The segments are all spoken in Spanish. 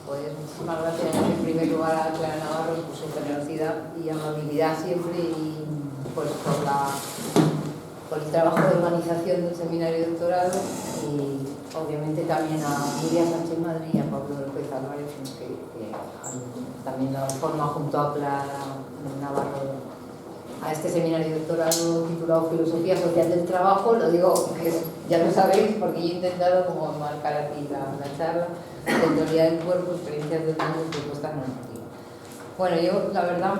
Pues muchísimas gracias en primer lugar a Clara Navarro por su generosidad y amabilidad siempre y pues por el trabajo de organización del seminario de doctorado y obviamente también a Nuria Sánchez Madrid y a Pablo López Álvarez que también dado forma junto a Clara Navarro a este seminario de doctorado titulado Filosofía Social del Trabajo. Lo digo que ya lo sabéis porque yo he intentado como marcar aquí la charla de teoría del cuerpo, experiencias del mundo y propuestas normativas. Bueno, yo la verdad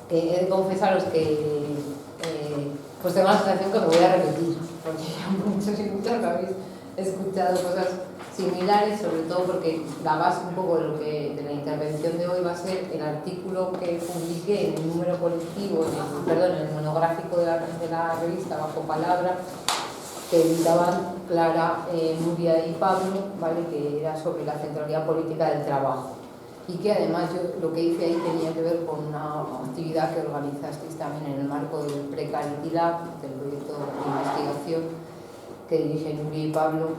que he de confesaros que pues tengo la sensación que me voy a repetir porque ya muchos y muchas habéis escuchado cosas similares, sobre todo porque la base un poco de la intervención de hoy va a ser el artículo que publiqué en el número colectivo, en el monográfico de la revista Bajo Palabra, que editaban Clara, Nuria y Pablo, ¿vale? Que era sobre la centralidad política del trabajo. Y que además yo lo que hice ahí tenía que ver con una actividad que organizasteis también en el marco del Precarity Lab, del proyecto de investigación que dirigen Nuria y Pablo.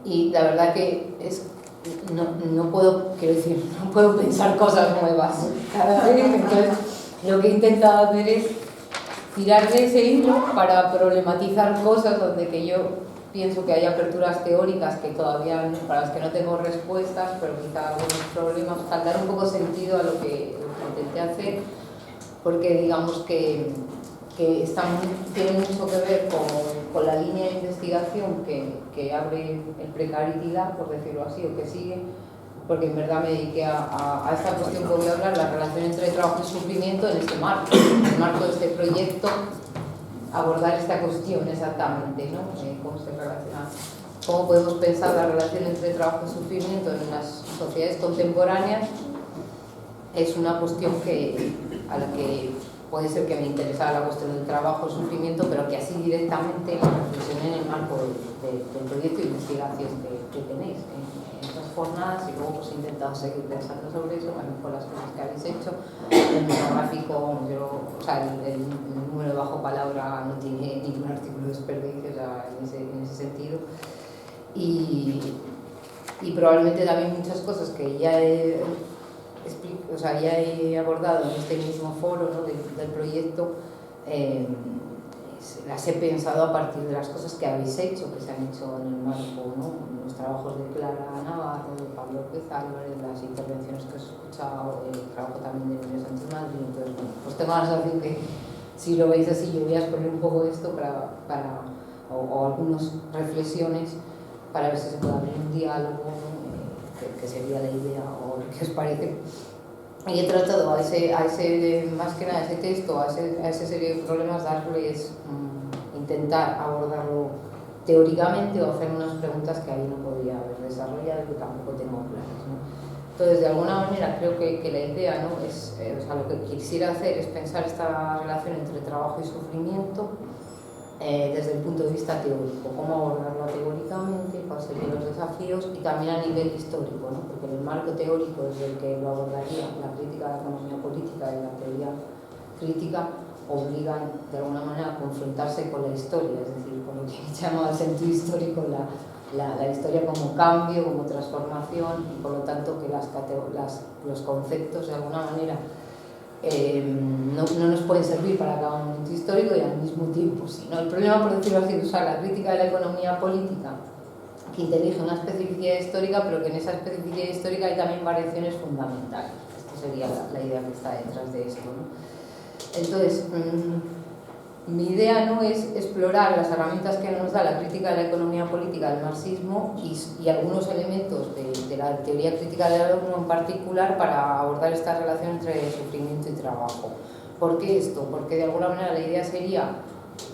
Y la verdad que no puedo, quiero decir, no puedo pensar cosas nuevas cada vez. Entonces lo que he intentado hacer es tirar de ese hilo para problematizar cosas donde que yo pienso que hay aperturas teóricas que todavía para las que no tengo respuestas, pero quizá algunos problemas, para dar un poco sentido a lo que intenté hacer, porque digamos que tiene mucho que ver con la línea de investigación que abre el Precarity Lab, por decirlo así, o que sigue, porque en verdad me dediqué a esta cuestión que voy a hablar, la relación entre trabajo y sufrimiento en este marco, en el marco de este proyecto, abordar esta cuestión exactamente, ¿no? Cómo se relaciona, cómo podemos pensar la relación entre trabajo y sufrimiento en las sociedades contemporáneas. Es una cuestión a la que puede ser que me interesara la cuestión del trabajo, el sufrimiento, pero que así directamente la reflexioné en el marco del proyecto de investigación que tenéis en estas jornadas, y luego pues he intentado seguir pensando sobre eso, también con las cosas que habéis hecho. El monográfico, el número de Bajo Palabra no tiene ningún artículo de desperdicio, o sea, en ese sentido. Y probablemente también muchas cosas que ya he abordado en este mismo foro, ¿no? del proyecto, las he pensado a partir de las cosas que habéis hecho, que se han hecho en el marco, ¿no? Los trabajos de Clara Navarro, de Pablo López Álvarez, las intervenciones que os he escuchado, el trabajo también de Nuria Sánchez Madrid. Entonces, bueno, pues tengo la sensación que si lo veis así, yo voy a exponer un poco esto o algunas reflexiones para ver si se puede abrir un diálogo, ¿no? que sería la idea, o qué os parece. Y he tratado a ese más que nada, ese texto, a esa serie de problemas, darles, intentar abordarlo teóricamente o hacer unas preguntas que ahí no podía haber desarrollado y que tampoco tengo claras, ¿no? Entonces, de alguna manera, creo que la idea, ¿no? Lo que quisiera hacer es pensar esta relación entre trabajo y sufrimiento desde el punto de vista teórico, cómo abordarlo teóricamente, cuáles serían los desafíos y también a nivel histórico, ¿no? Porque en el marco teórico desde el que lo abordaría la crítica de la economía política y la teoría crítica obligan de alguna manera a confrontarse con la historia, es decir, con lo que llama el sentido histórico, la historia como cambio, como transformación, y por lo tanto que los conceptos de alguna manera no nos pueden servir para cada momento histórico y al mismo tiempo sí, ¿no? El problema, por decirlo así, es usar la crítica de la economía política que intelige una especificidad histórica, pero que en esa especificidad histórica hay también variaciones fundamentales. Esta sería la idea que está detrás de esto, ¿no? Entonces, mi idea no es explorar las herramientas que nos da la crítica de la economía política del marxismo y algunos elementos de la teoría crítica del alumno en particular para abordar esta relación entre sufrimiento y trabajo. ¿Por qué esto? Porque de alguna manera la idea sería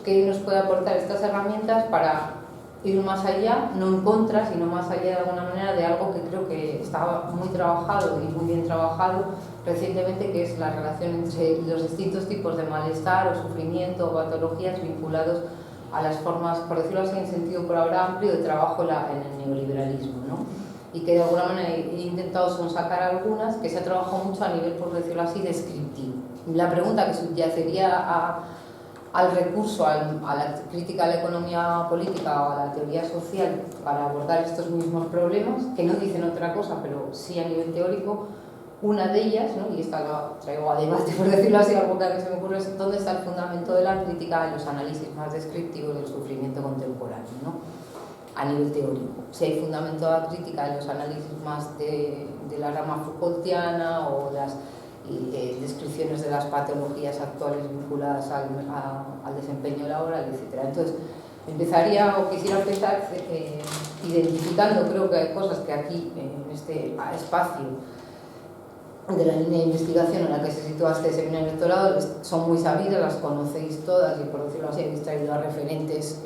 que nos puede aportar estas herramientas para ir más allá, no en contra, sino más allá de alguna manera de algo que creo que está muy trabajado y muy bien trabajado recientemente, que es la relación entre los distintos tipos de malestar o sufrimiento o patologías vinculados a las formas, por decirlo así, en sentido por ahora amplio, de trabajo en el neoliberalismo, ¿no? Y que de alguna manera he intentado sonsacar algunas que se ha trabajado mucho a nivel, por decirlo así, descriptivo. La pregunta que subyacería al recurso a la crítica a la economía política o a la teoría social para abordar estos mismos problemas, que no dicen otra cosa, pero sí a nivel teórico. Una de ellas, ¿no?, y esta la traigo a debate, por decirlo así, alguna que se me ocurre, es dónde está el fundamento de la crítica en los análisis más descriptivos del sufrimiento contemporáneo, ¿no?, a nivel teórico. Si hay fundamento de la crítica en los análisis más de la rama Foucaultiana o las descripciones de las patologías actuales vinculadas al desempeño laboral, etc. Entonces, empezaría o quisiera empezar identificando, creo que hay cosas que aquí, en este espacio de la línea de investigación en la que se sitúa este seminario de doctorado, son muy sabidas, las conocéis todas y, por decirlo así, habéis traído a referentes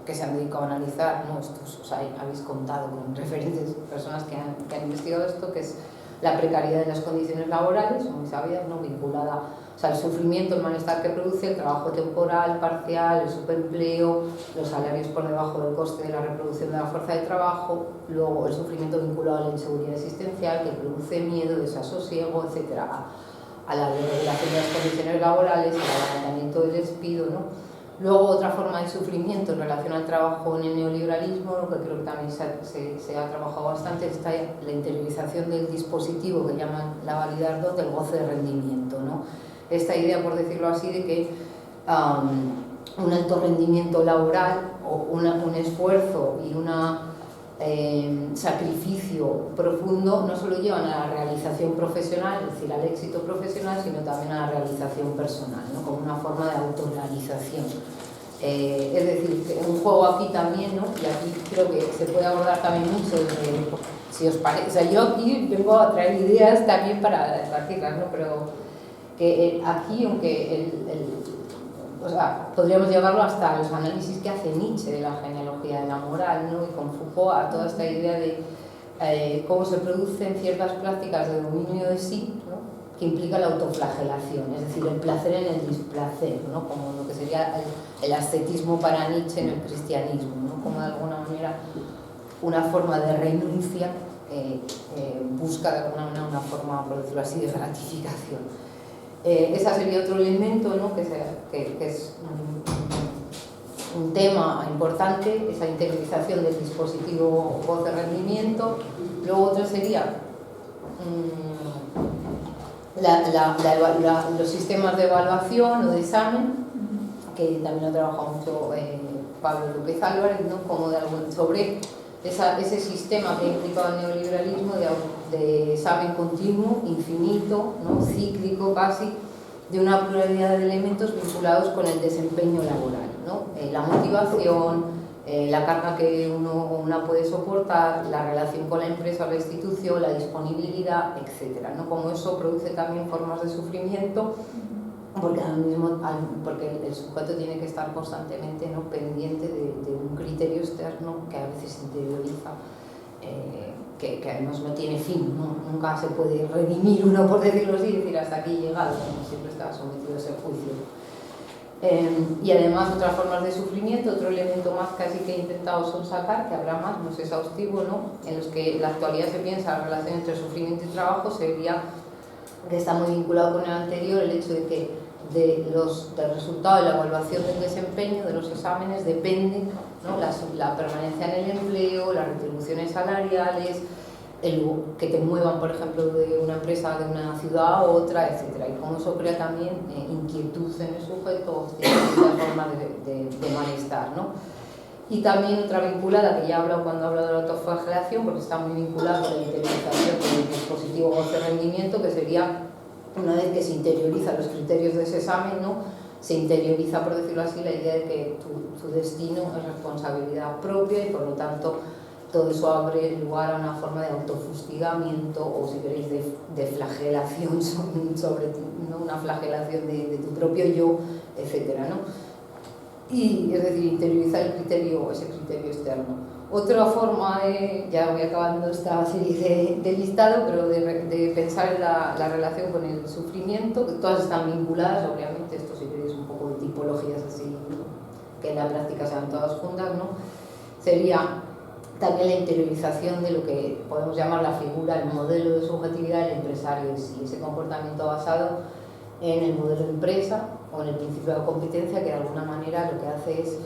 que se han dedicado a analizar, ¿no? Estos, o sea, habéis contado con referentes, personas que han investigado esto, que es la precariedad de las condiciones laborales, muy sabidas, ¿no?, vinculada, o sea, el sufrimiento, el malestar que produce, el trabajo temporal, parcial, el superempleo, los salarios por debajo del coste de la reproducción de la fuerza de trabajo, luego el sufrimiento vinculado a la inseguridad existencial que produce miedo, desasosiego, etc., a la desregulación de las condiciones laborales, al levantamiento del despido, ¿no? Luego, otra forma de sufrimiento en relación al trabajo en el neoliberalismo, lo que creo que también se ha trabajado bastante, está la interiorización del dispositivo que llaman la validar del goce de rendimiento, ¿no? Esta idea, por decirlo así, de que un alto rendimiento laboral o un esfuerzo y un sacrificio profundo no solo llevan a la realización profesional, es decir, al éxito profesional, sino también a la realización personal, ¿no?, como una forma de autorrealización. Es decir, que un juego aquí también, ¿no?, y aquí creo que se puede abordar también mucho, si os parece, o sea, yo aquí vengo a traer ideas también para debatirlas, ¿no?, pero que aquí, aunque o sea, podríamos llevarlo hasta los análisis que hace Nietzsche de la genealogía de la moral, ¿no?, y con Foucault a toda esta idea de cómo se producen ciertas prácticas de dominio de sí, ¿no?, que implica la autoflagelación, es decir, el placer en el displacer, ¿no?, como lo que sería el ascetismo para Nietzsche en el cristianismo, ¿no?, como de alguna manera una forma de renuncia busca de alguna manera una forma, por decirlo así, de gratificación. Ese sería otro elemento, ¿no?, que es un tema importante, esa interiorización del dispositivo voz de rendimiento. Luego otro sería los sistemas de evaluación o de examen, que también ha trabajado mucho Pablo López Álvarez, ¿no?, como sobre ese sistema que implica el neoliberalismo de examen continuo, infinito, ¿no?, cíclico casi, de una pluralidad de elementos vinculados con el desempeño laboral, ¿no?, la motivación, la carga que una puede soportar, la relación con la empresa o la institución, la disponibilidad, etc., ¿no? Como eso produce también formas de sufrimiento, porque el sujeto tiene que estar constantemente, ¿no?, pendiente de un criterio externo que a veces interioriza, que además no tiene fin, ¿no? Nunca se puede redimir uno, por decirlo así, y decir hasta aquí he llegado, ¿no?, siempre está sometido a ese juicio. Y además otras formas de sufrimiento, otro elemento más casi que he intentado sonsacar, que habrá más, no es exhaustivo, ¿no?, en los que en la actualidad se piensa la relación entre sufrimiento y trabajo, sería, que está muy vinculado con el anterior, el hecho de que del resultado de la evaluación del desempeño de los exámenes depende, ¿no?, la permanencia en el empleo, las retribuciones salariales, que te muevan, por ejemplo, de una empresa, de una ciudad a otra, etc. Y como eso crea también inquietud en el sujeto, ciertas formas de malestar, ¿no? Y también otra vinculada, que ya he hablado cuando he hablado de la autoflagelación, porque está muy vinculada con la interiorización del dispositivo de rendimiento, que sería, una vez que se interiorizan los criterios de ese examen, ¿no?, se interioriza, por decirlo así, la idea de que tu destino es responsabilidad propia y, por lo tanto, todo eso abre lugar a una forma de autofustigamiento o, si queréis, de flagelación sobre ti, ¿no?, una flagelación de tu propio yo, etcétera, ¿no? Y, es decir, interiorizar ese criterio externo. Otra forma ya voy acabando esta serie de listado, pero de pensar en la relación con el sufrimiento, que todas están vinculadas, obviamente, esto si queréis un poco de tipologías así, ¿no?, que en la práctica sean todas juntas, ¿no? Sería también la interiorización de lo que podemos llamar la figura, el modelo de subjetividad del empresario en sí, ese comportamiento basado en el modelo de empresa o en el principio de competencia, que de alguna manera lo que hace es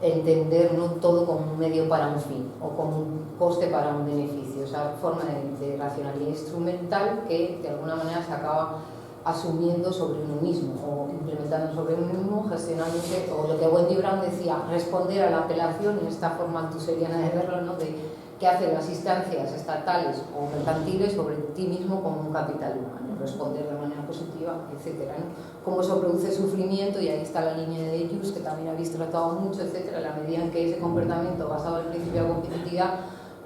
entender no todo como un medio para un fin o como un coste para un beneficio, esa forma de racionalidad instrumental que de alguna manera se acaba asumiendo sobre uno mismo o implementando sobre uno mismo, gestionándose, o lo que Wendy Brown decía, responder a la apelación en esta forma altuseriana de verlo, ¿no? De qué hacen las instancias estatales o mercantiles sobre ti mismo como un capital humano, responder de manera positiva, etcétera, ¿no? Cómo eso produce sufrimiento, y ahí está la línea de Hughes, que también habéis tratado mucho, etcétera, la medida en que ese comportamiento basado en el principio de competitividad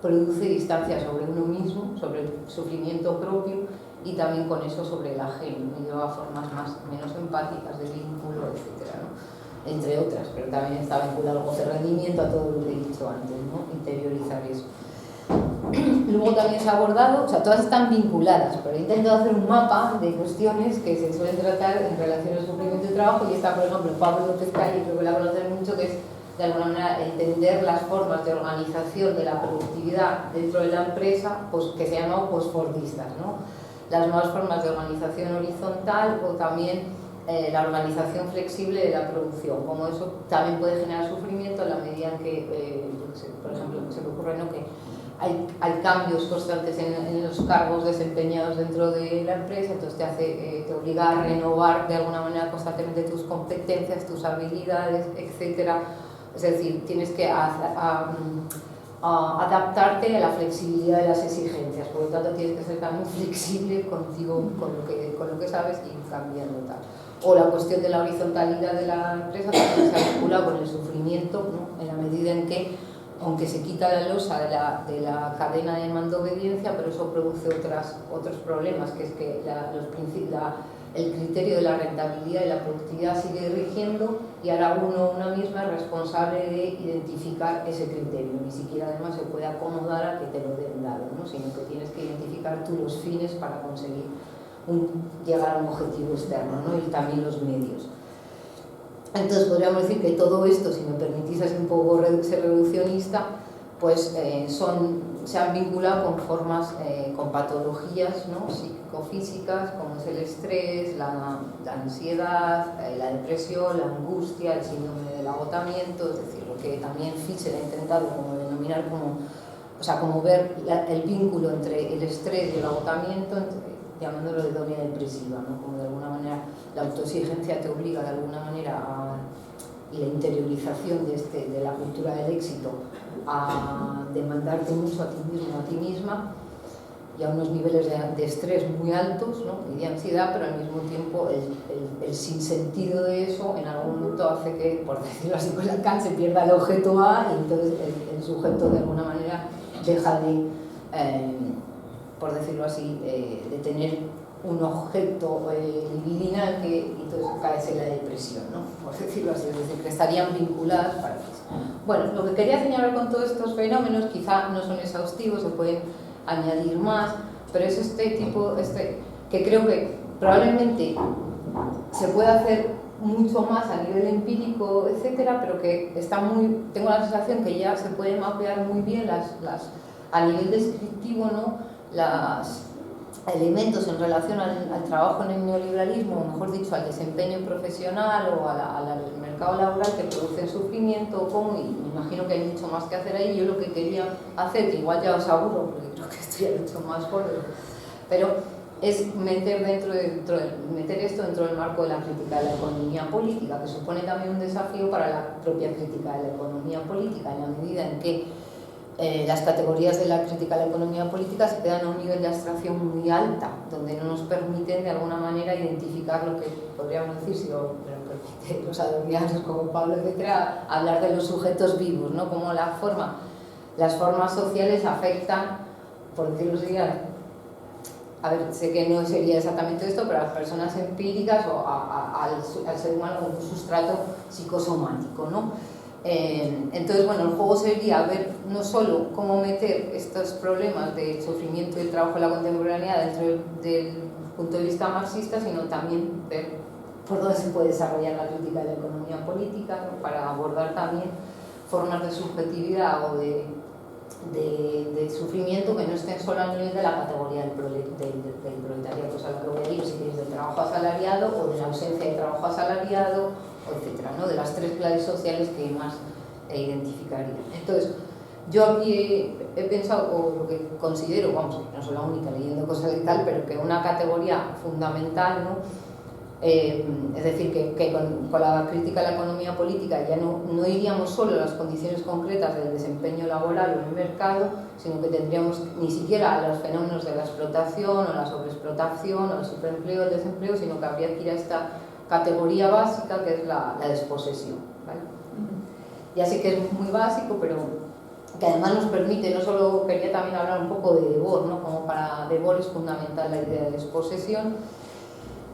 produce distancia sobre uno mismo, sobre el sufrimiento propio, y también con eso sobre el ajeno, y lleva formas menos empáticas de vínculo, etcétera, ¿no? Entre otras, pero también está vinculado al goce de rendimiento, a todo lo que he dicho antes, ¿no? Interiorizar eso. Luego también se ha abordado, o sea, todas están vinculadas, pero he intentado hacer un mapa de cuestiones que se suelen tratar en relación al sufrimiento y trabajo, y está, por ejemplo, Pablo López Calle, creo que la conocen mucho, que es de alguna manera entender las formas de organización de la productividad dentro de la empresa, pues, que se llaman postfordistas, ¿no? Las nuevas formas de organización horizontal o también la organización flexible de la producción, como eso también puede generar sufrimiento en la medida en que, por ejemplo, se me ocurre, ¿no?, que hay cambios constantes en los cargos desempeñados dentro de la empresa, entonces te obliga a renovar de alguna manera constantemente tus competencias, tus habilidades, etcétera. Es decir, tienes que adaptarte a la flexibilidad de las exigencias, por lo tanto tienes que ser también flexible contigo, con lo que sabes, y ir cambiando tal. O la cuestión de la horizontalidad de la empresa también se vincula con el sufrimiento, ¿no?, en la medida en que, aunque se quita la losa de la cadena de mando-obediencia, pero eso produce otros problemas, que es que el criterio de la rentabilidad y la productividad sigue rigiendo, y ahora una misma es responsable de identificar ese criterio. Ni siquiera además se puede acomodar a que te lo den dado, ¿no?, sino que tienes que identificar tú los fines para conseguir llegar a un objetivo externo, ¿no?, y también los medios. Entonces podríamos decir que todo esto, si me permitís así un poco ser reduccionista, pues se han vinculado con formas, con patologías, ¿no?, psicofísicas, como es el estrés, la ansiedad, la depresión, la angustia, el síndrome del agotamiento, es decir, lo que también Fischer ha intentado como denominar como ver el vínculo entre el estrés y el agotamiento, llamándolo de hedonia depresiva, ¿no?, como de alguna manera la autoexigencia te obliga de alguna manera y la interiorización de la cultura del éxito a demandarte mucho a ti mismo, a ti misma, y a unos niveles de estrés muy altos, ¿no?, y de ansiedad, pero al mismo tiempo el sinsentido de eso en algún momento hace que, por decirlo así con Lacan, se pierda el objeto A, y entonces el sujeto de alguna manera deja de, por decirlo así, de tener un objeto libidinal, que entonces cae en la depresión, ¿no?, por decirlo así, es decir, que estarían vinculadas para eso. Bueno, lo que quería señalar con todos estos fenómenos, quizá no son exhaustivos, se pueden añadir más, pero es este tipo, que creo que probablemente se puede hacer mucho más a nivel empírico, etcétera, pero que tengo la sensación que ya se pueden mapear muy bien a nivel descriptivo, ¿no?, los elementos en relación al trabajo en el neoliberalismo, o mejor dicho, al desempeño profesional o al mercado laboral, que producen sufrimiento, y me imagino que hay mucho más que hacer ahí. Yo lo que quería hacer, que igual ya os aburro, porque creo que esto ya lo he hecho más corto, pero es meter esto dentro del marco de la crítica de la economía política, que supone también un desafío para la propia crítica de la economía política, en la medida en que las categorías de la crítica a la economía política se quedan a un nivel de abstracción muy alta, donde no nos permiten de alguna manera identificar lo que podríamos decir, si lo permiten los adornianos como Pablo, etcétera, hablar de los sujetos vivos, ¿no?, como las formas sociales afectan, por decirlo así, a ver, sé que no sería exactamente esto, pero a las personas empíricas o al ser humano como un sustrato psicosomático, ¿no? Entonces, bueno, el juego sería ver no solo cómo meter estos problemas de sufrimiento y el trabajo en la contemporaneidad dentro del punto de vista marxista, sino también ver por dónde se puede desarrollar la crítica de la economía política, ¿no?, para abordar también formas de subjetividad o de de sufrimiento que no estén solo a nivel de la categoría del proletariado, pues a lo que voy a ir, si queréis, del trabajo asalariado o de la ausencia de trabajo asalariado, etcétera, ¿no? De las tres clases sociales que más identificaría. Entonces, yo aquí he pensado, o lo que considero, vamos, no soy la única leyendo cosas y tal, pero que una categoría fundamental, ¿no? Es decir, que con la crítica a la economía política ya no iríamos solo a las condiciones concretas del desempeño laboral o en el mercado, sino que tendríamos ni siquiera a los fenómenos de la explotación o la sobreexplotación o el superempleo o el desempleo, sino que habría que ir a esta categoría básica que es la desposesión, ¿vale? Ya sé que es muy básico, pero que además nos permite, no solo quería también hablar un poco de Debord, ¿no? Como para Debord es fundamental la idea de desposesión.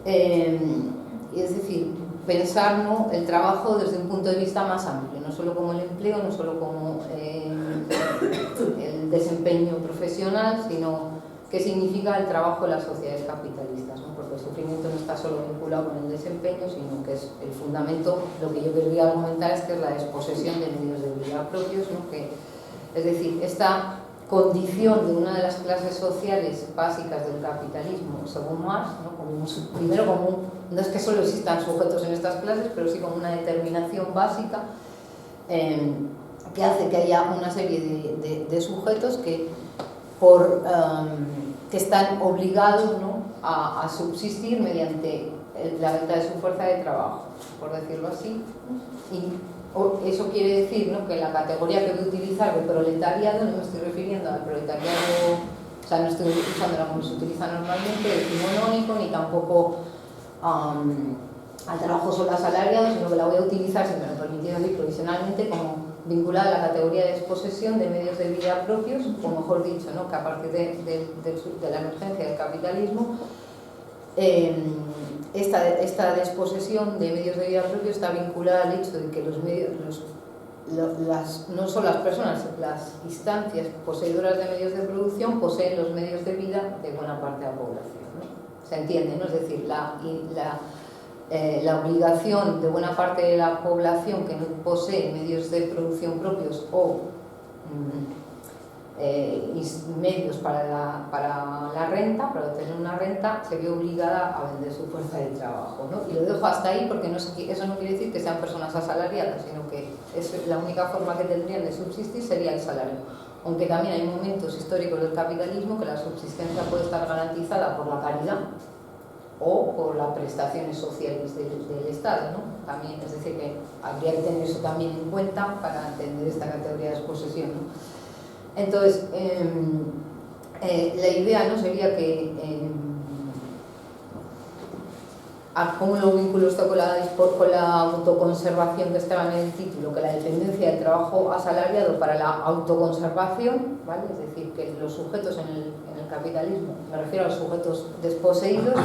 Es decir, pensar, ¿no?, el trabajo desde un punto de vista más amplio, no solo como el empleo, no solo como el desempeño profesional, sino qué significa el trabajo en las sociedades capitalistas, ¿no? Porque el sufrimiento no está solo vinculado con el desempeño, sino que es el fundamento. Lo que yo querría argumentar es que es la desposesión de medios de vida propios, ¿no? Es decir, esta condición de una de las clases sociales básicas del capitalismo, según Marx, ¿no? Primero no es que solo existan sujetos en estas clases, pero sí como una determinación básica que hace que haya una serie de sujetos que están obligados, ¿no?, a subsistir mediante la venta de su fuerza de trabajo, por decirlo así. Y eso quiere decir, ¿no?, que la categoría que voy a utilizar de proletariado no me estoy refiriendo al proletariado, o sea, no estoy usándola como se utiliza normalmente, decimonónico, ni tampoco al trabajo solo asalariado, sino que la voy a utilizar, si me lo permitido decir, provisionalmente, como vinculada a la categoría de desposesión de medios de vida propios, o mejor dicho, ¿no?, que a partir de la emergencia del capitalismo, esta desposesión de medios de vida propios está vinculada al hecho de que no solo las personas, las instancias poseedoras de medios de producción poseen los medios de vida de buena parte de la población, ¿no? Se entiende, ¿no? Es decir, la obligación de buena parte de la población que no posee medios de producción propios o medios para la renta, para obtener una renta, se ve obligada a vender su fuerza de trabajo, ¿no? Y lo dejo hasta ahí porque eso no quiere decir que sean personas asalariadas, sino que la única forma que tendrían de subsistir sería el salario. Aunque también hay momentos históricos del capitalismo que la subsistencia puede estar garantizada por la caridad o por las prestaciones sociales del Estado, ¿no? También, es decir, que habría que tener eso también en cuenta para entender esta categoría de desposesión, ¿no? Entonces, la idea, ¿no?, sería que, ¿cómo lo vinculo esto con la autoconservación que estaba en el título? Que la dependencia del trabajo asalariado para la autoconservación, ¿vale? Es decir, que los sujetos en el capitalismo, me refiero a los sujetos desposeídos,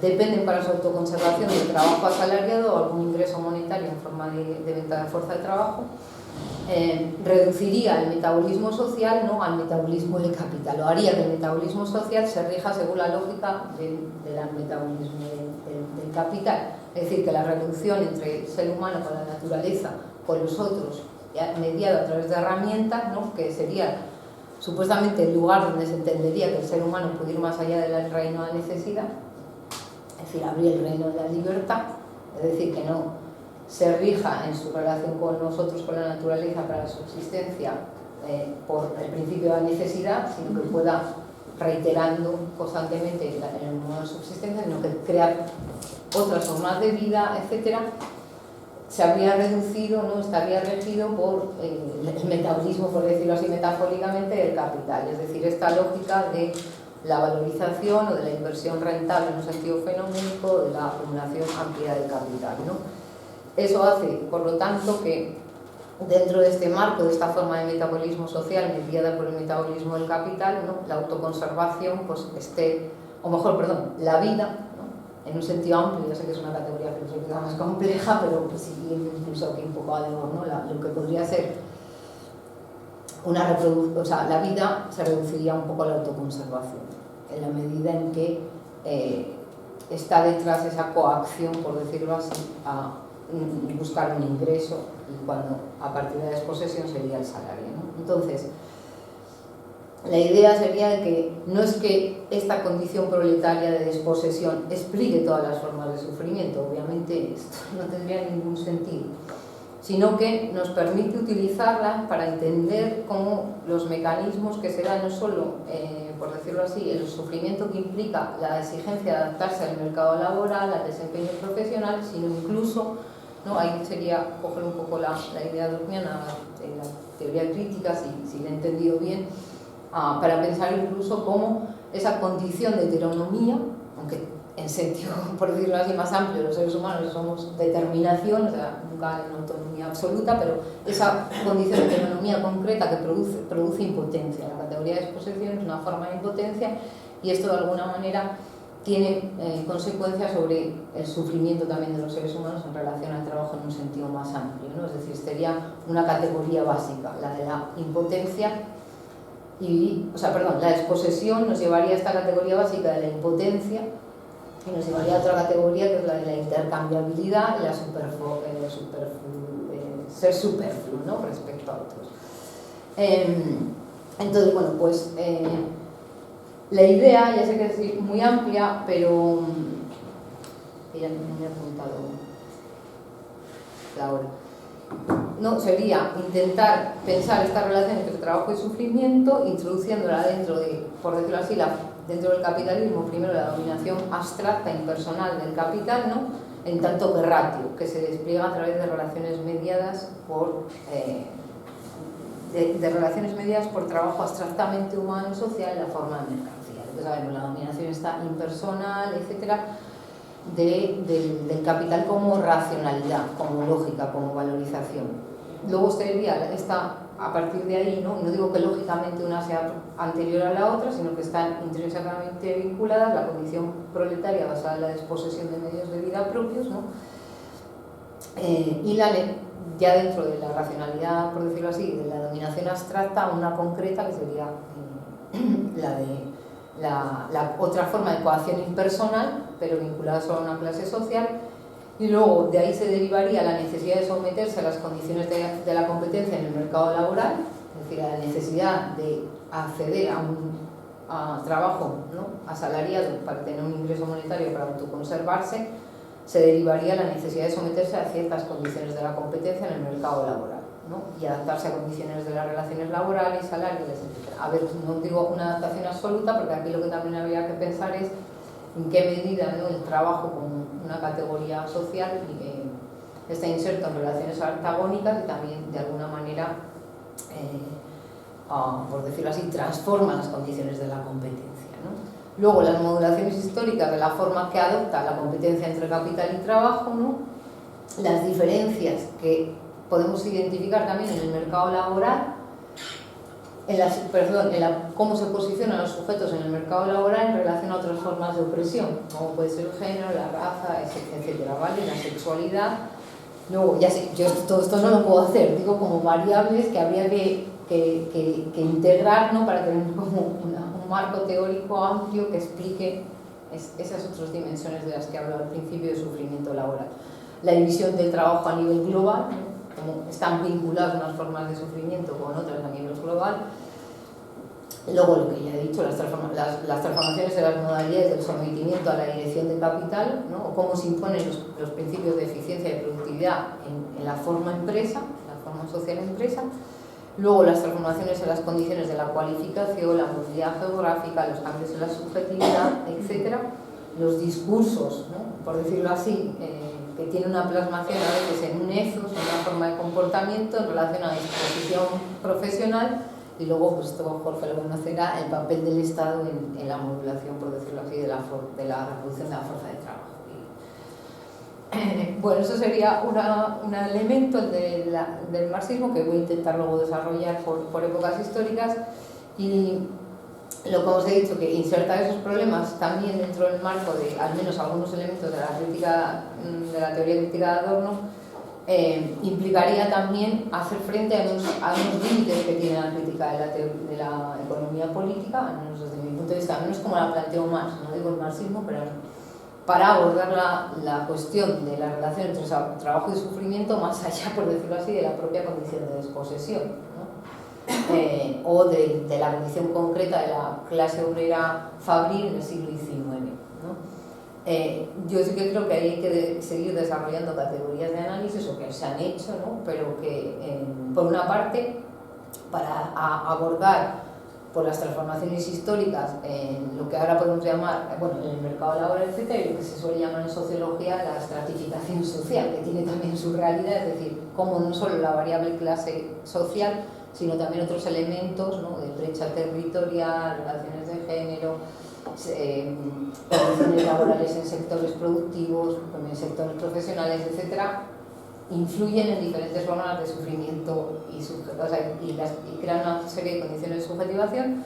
dependen para su autoconservación del trabajo asalariado o algún ingreso monetario en forma de venta de fuerza de trabajo. Reduciría el metabolismo social, ¿no?, al metabolismo del capital, o haría que el metabolismo social se rija según la lógica del metabolismo del capital. Es decir, que la reducción entre el ser humano con la naturaleza, con los otros, mediado a través de herramientas, ¿no?, que sería supuestamente el lugar donde se entendería que el ser humano puede ir más allá del reino de la necesidad, es decir, abrir el reino de la libertad, es decir, que no se rija en su relación con nosotros, con la naturaleza, para la subsistencia por el principio de la necesidad, sino que pueda, reiterando constantemente el modo de subsistencia, sino que crear otras formas de vida, etcétera, se habría reducido, ¿no?, estaría regido por el metabolismo, por decirlo así metafóricamente, del capital. Es decir, esta lógica de la valorización o de la inversión rentable en un sentido fenoménico, de la acumulación amplia del capital, ¿no? Eso hace, por lo tanto, que dentro de este marco, de esta forma de metabolismo social mediada por el metabolismo del capital, ¿no?, la autoconservación pues esté, o mejor, perdón, la vida, ¿no?, en un sentido amplio, ya sé que es una categoría filosófica más compleja, pero pues sí, incluso aquí un poco a Debord, ¿no?, lo que podría ser una reproducción, o sea, la vida se reduciría un poco a la autoconservación, en la medida en que está detrás esa coacción, por decirlo así, a buscar un ingreso, y cuando a partir de la desposesión sería el salario, ¿no? Entonces, la idea sería de que no es que esta condición proletaria de desposesión explique todas las formas de sufrimiento, obviamente esto no tendría ningún sentido, sino que nos permite utilizarla para entender cómo los mecanismos que se dan no solo, por decirlo así, el sufrimiento que implica la exigencia de adaptarse al mercado laboral, al desempeño profesional, sino incluso, ¿no? Ahí sería coger un poco la idea durkheimiana de la teoría crítica, si la he entendido bien, para pensar incluso cómo esa condición de heteronomía, aunque en sentido, por decirlo así, más amplio, los seres humanos somos determinación, o sea, nunca en autonomía absoluta, pero esa condición de heteronomía concreta que produce impotencia. La categoría de desposesión es una forma de impotencia y esto de alguna manera tiene consecuencias sobre el sufrimiento también de los seres humanos en relación al trabajo en un sentido más amplio, ¿no? Es decir, sería una categoría básica, la de la impotencia. La desposesión nos llevaría a esta categoría básica de la impotencia y nos llevaría a otra categoría que es la de la intercambiabilidad y la ser superfluo, ¿no? Respecto a otros. Entonces, bueno, pues la idea, ya sé que es muy amplia, pero ya no me he apuntado la hora. No, sería intentar pensar esta relación entre trabajo y sufrimiento, introduciéndola dentro de, por decirlo así, dentro del capitalismo, primero la dominación abstracta, impersonal del capital, ¿no? En tanto que ratio, que se despliega a través de relaciones mediadas por relaciones mediadas por trabajo abstractamente humano y social en la forma de mercancía. Entonces, sabemos, la dominación está impersonal, etcétera, del capital como racionalidad, como lógica, como valorización. Luego sería a partir de ahí, no digo que lógicamente una sea anterior a la otra, sino que están intrínsecamente vinculadas, la condición proletaria basada en la desposesión de medios de vida propios, ¿no? Y ya dentro de la racionalidad, por decirlo así, de la dominación abstracta, una concreta que sería la otra forma de coacción impersonal, pero vinculada solo a una clase social, y luego de ahí se derivaría la necesidad de someterse a las condiciones de la competencia en el mercado laboral, es decir, a la necesidad de acceder a un trabajo, ¿no?, asalariado para tener un ingreso monetario para autoconservarse, se derivaría la necesidad de someterse a ciertas condiciones de la competencia en el mercado laboral, ¿no?, y adaptarse a condiciones de las relaciones laborales, salariales, etc. A ver, no digo una adaptación absoluta, porque aquí lo que también habría que pensar es en qué medida, ¿no?, el trabajo como una categoría social está inserto en relaciones antagónicas y también de alguna manera, por decirlo así, transforma las condiciones de la competencia, ¿no? Luego, las modulaciones históricas de la forma que adopta la competencia entre capital y trabajo, ¿no?, las diferencias que podemos identificar también en el mercado laboral, cómo se posicionan los sujetos en el mercado laboral en relación a otras formas de opresión, como puede ser el género, la raza, etcétera, ¿vale? La sexualidad. Luego, ya sé, yo todo esto no lo puedo hacer, digo como variables que habría que integrar, ¿no?, para tener como un marco teórico amplio que explique esas otras dimensiones de las que hablaba al principio de sufrimiento laboral. La división del trabajo a nivel global, ¿no?, como están vinculadas unas formas de sufrimiento con otras a nivel global. Luego, lo que ya he dicho, las transformaciones de las modalidades del sometimiento a la dirección de capital, ¿no?, o cómo se imponen los principios de eficiencia y productividad en la forma empresa, la forma social empresa. Luego, las transformaciones en las condiciones de la cualificación, la movilidad geográfica, los cambios en la subjetividad, etc. Los discursos, ¿no?, por decirlo así, que tiene una plasmación a veces en un ethos, en una forma de comportamiento en relación a la disposición profesional, y luego, pues esto Jorge lo conocerá, el papel del Estado en la modulación, por decirlo así, de la reproducción de la fuerza de trabajo. Bueno, eso sería un elemento del marxismo que voy a intentar luego desarrollar por épocas históricas, y lo que os he dicho, que insertar esos problemas también dentro del marco de al menos algunos elementos de la teoría crítica de Adorno, implicaría también hacer frente a unos límites que tiene la crítica de la economía política, al menos desde mi punto de vista, al menos como la planteó Marx, no digo el marxismo, pero para abordar la cuestión de la relación entre trabajo y sufrimiento más allá, por decirlo así, de la propia condición de desposesión, ¿no? o de la condición concreta de la clase obrera fabril en el siglo XIX, ¿no? Yo sí que creo que hay que seguir desarrollando categorías de análisis, o que se han hecho, ¿no? Pero que, por una parte, para abordar por las transformaciones históricas en lo que ahora podemos llamar, bueno, en el mercado laboral, etcétera, y lo que se suele llamar en sociología la estratificación social, que tiene también su realidad, es decir, cómo no solo la variable clase social, sino también otros elementos, ¿no? De brecha territorial, relaciones de género, condiciones laborales en sectores productivos, en sectores profesionales, etcétera, influyen en diferentes formas de sufrimiento y crean una serie de condiciones de subjetivación.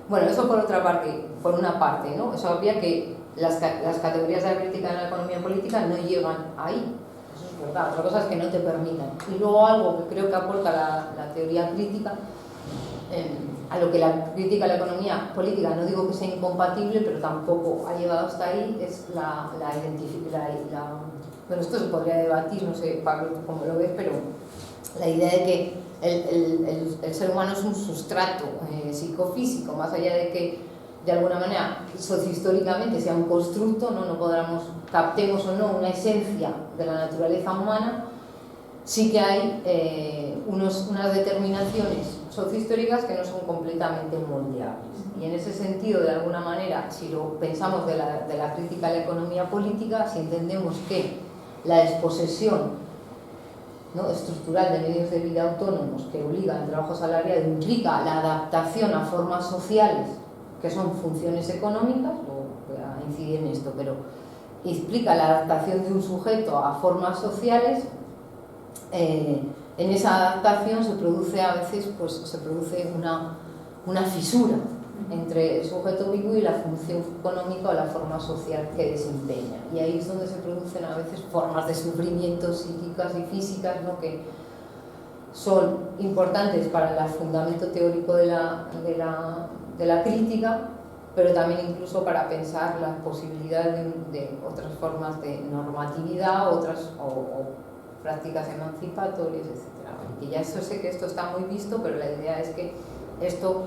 Bueno, eso por otra parte, por una parte, ¿no? Es obvio que las categorías de la crítica en la economía política no llegan ahí. Eso es verdad. Otra cosa es que no te permitan. Y luego algo que creo que aporta la teoría crítica, a lo que la crítica a la economía política, no digo que sea incompatible, pero tampoco ha llegado hasta ahí, es bueno, esto se podría debatir, no sé, Pablo, cómo lo ves, pero la idea de que el ser humano es un sustrato psicofísico, más allá de que de alguna manera sociohistóricamente sea un constructo, no captemos o no una esencia de la naturaleza humana, sí que hay unas determinaciones sociohistóricas que no son completamente moldeables. Y en ese sentido, de alguna manera, si lo pensamos de la crítica a la economía política, si entendemos que la desposesión, ¿no?, estructural de medios de vida autónomos que obligan al trabajo asalariado implica la adaptación a formas sociales que son funciones económicas, voy a incidir en esto, pero implica la adaptación de un sujeto a formas sociales. En esa adaptación se produce a veces una fisura entre el sujeto vivo y la función económica o la forma social que desempeña. Y ahí es donde se producen a veces formas de sufrimiento psíquicas y físicas, ¿no?, que son importantes para el fundamento teórico de la crítica, pero también incluso para pensar la posibilidad de otras formas de normatividad, o prácticas emancipatorias, etc. Y ya sé que esto está muy visto, pero la idea es que esto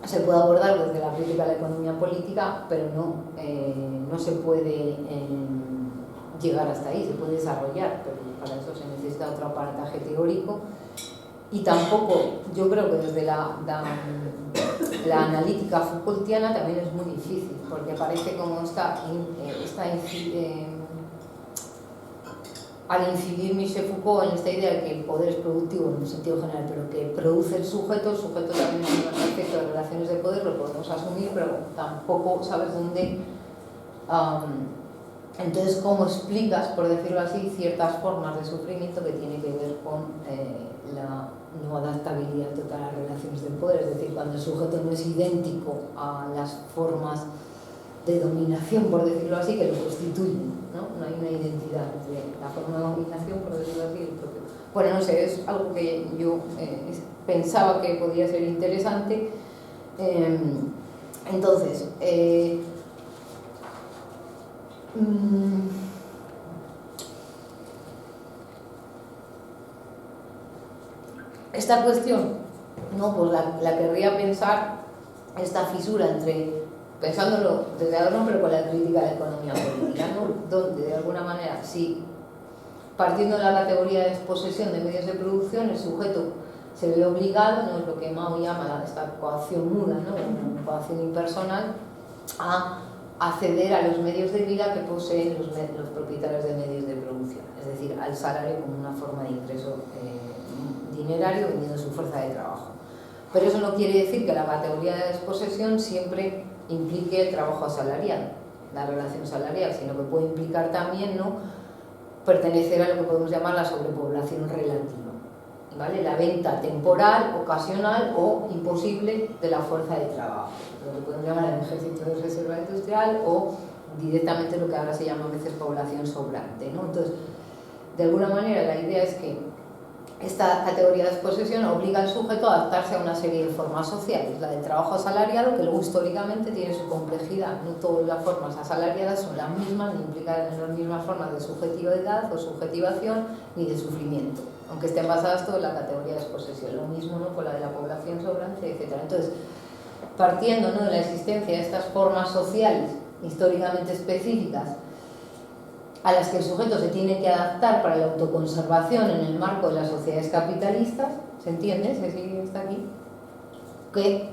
se puede abordar desde la crítica a la economía política, pero no se puede llegar hasta ahí, se puede desarrollar, pero para eso se necesita otro aparataje teórico. Y tampoco, yo creo que desde la analítica Foucaultiana también es muy difícil, porque parece como al incidir Michel Foucault en esta idea de que el poder es productivo en un sentido general, pero que produce el sujeto también es un aspecto de relaciones de poder, lo podemos asumir, pero tampoco sabes dónde. Entonces, ¿cómo explicas, por decirlo así, ciertas formas de sufrimiento que tienen que ver con la no adaptabilidad total a las relaciones de poder? Es decir, cuando el sujeto no es idéntico a las formas de dominación, por decirlo así, que lo constituyen, ¿no? No hay una identidad entre la forma de dominación, por decirlo así, el propio. Bueno, no sé, es algo que yo pensaba que podía ser interesante. Entonces, esta cuestión, ¿no?, pues la querría pensar, esta fisura entre, pensándolo desde ahora, pero con la crítica a la economía política, ¿no?, donde de alguna manera, si partiendo de la categoría de desposesión de medios de producción, el sujeto se ve obligado, no es lo que Mao llama esta coacción muda, ¿no?, una coacción impersonal, a acceder a los medios de vida que poseen los propietarios de medios de producción, es decir, al salario como una forma de ingreso dinerario vendiendo su fuerza de trabajo. Pero eso no quiere decir que la categoría de desposesión siempre implique el trabajo asalariado, la relación salarial, sino que puede implicar también, ¿no?, pertenecer a lo que podemos llamar la sobrepoblación relativa, ¿vale?, la venta temporal, ocasional o imposible de la fuerza de trabajo, lo que podemos llamar el ejército de reserva industrial, o directamente lo que ahora se llama a veces población sobrante, ¿no? Entonces, de alguna manera la idea es que esta categoría de desposesión obliga al sujeto a adaptarse a una serie de formas sociales. La del trabajo asalariado, que luego históricamente tiene su complejidad. No todas las formas asalariadas son las mismas, ni implican las mismas formas de subjetividad o subjetivación, ni de sufrimiento, aunque estén basadas todas en la categoría de desposesión. Lo mismo, ¿no?, con la de la población sobrante, etc. Entonces, partiendo, ¿no?, de la existencia de estas formas sociales históricamente específicas a las que el sujeto se tiene que adaptar para la autoconservación en el marco de las sociedades capitalistas, ¿se entiende? ¿Se sigue hasta aquí?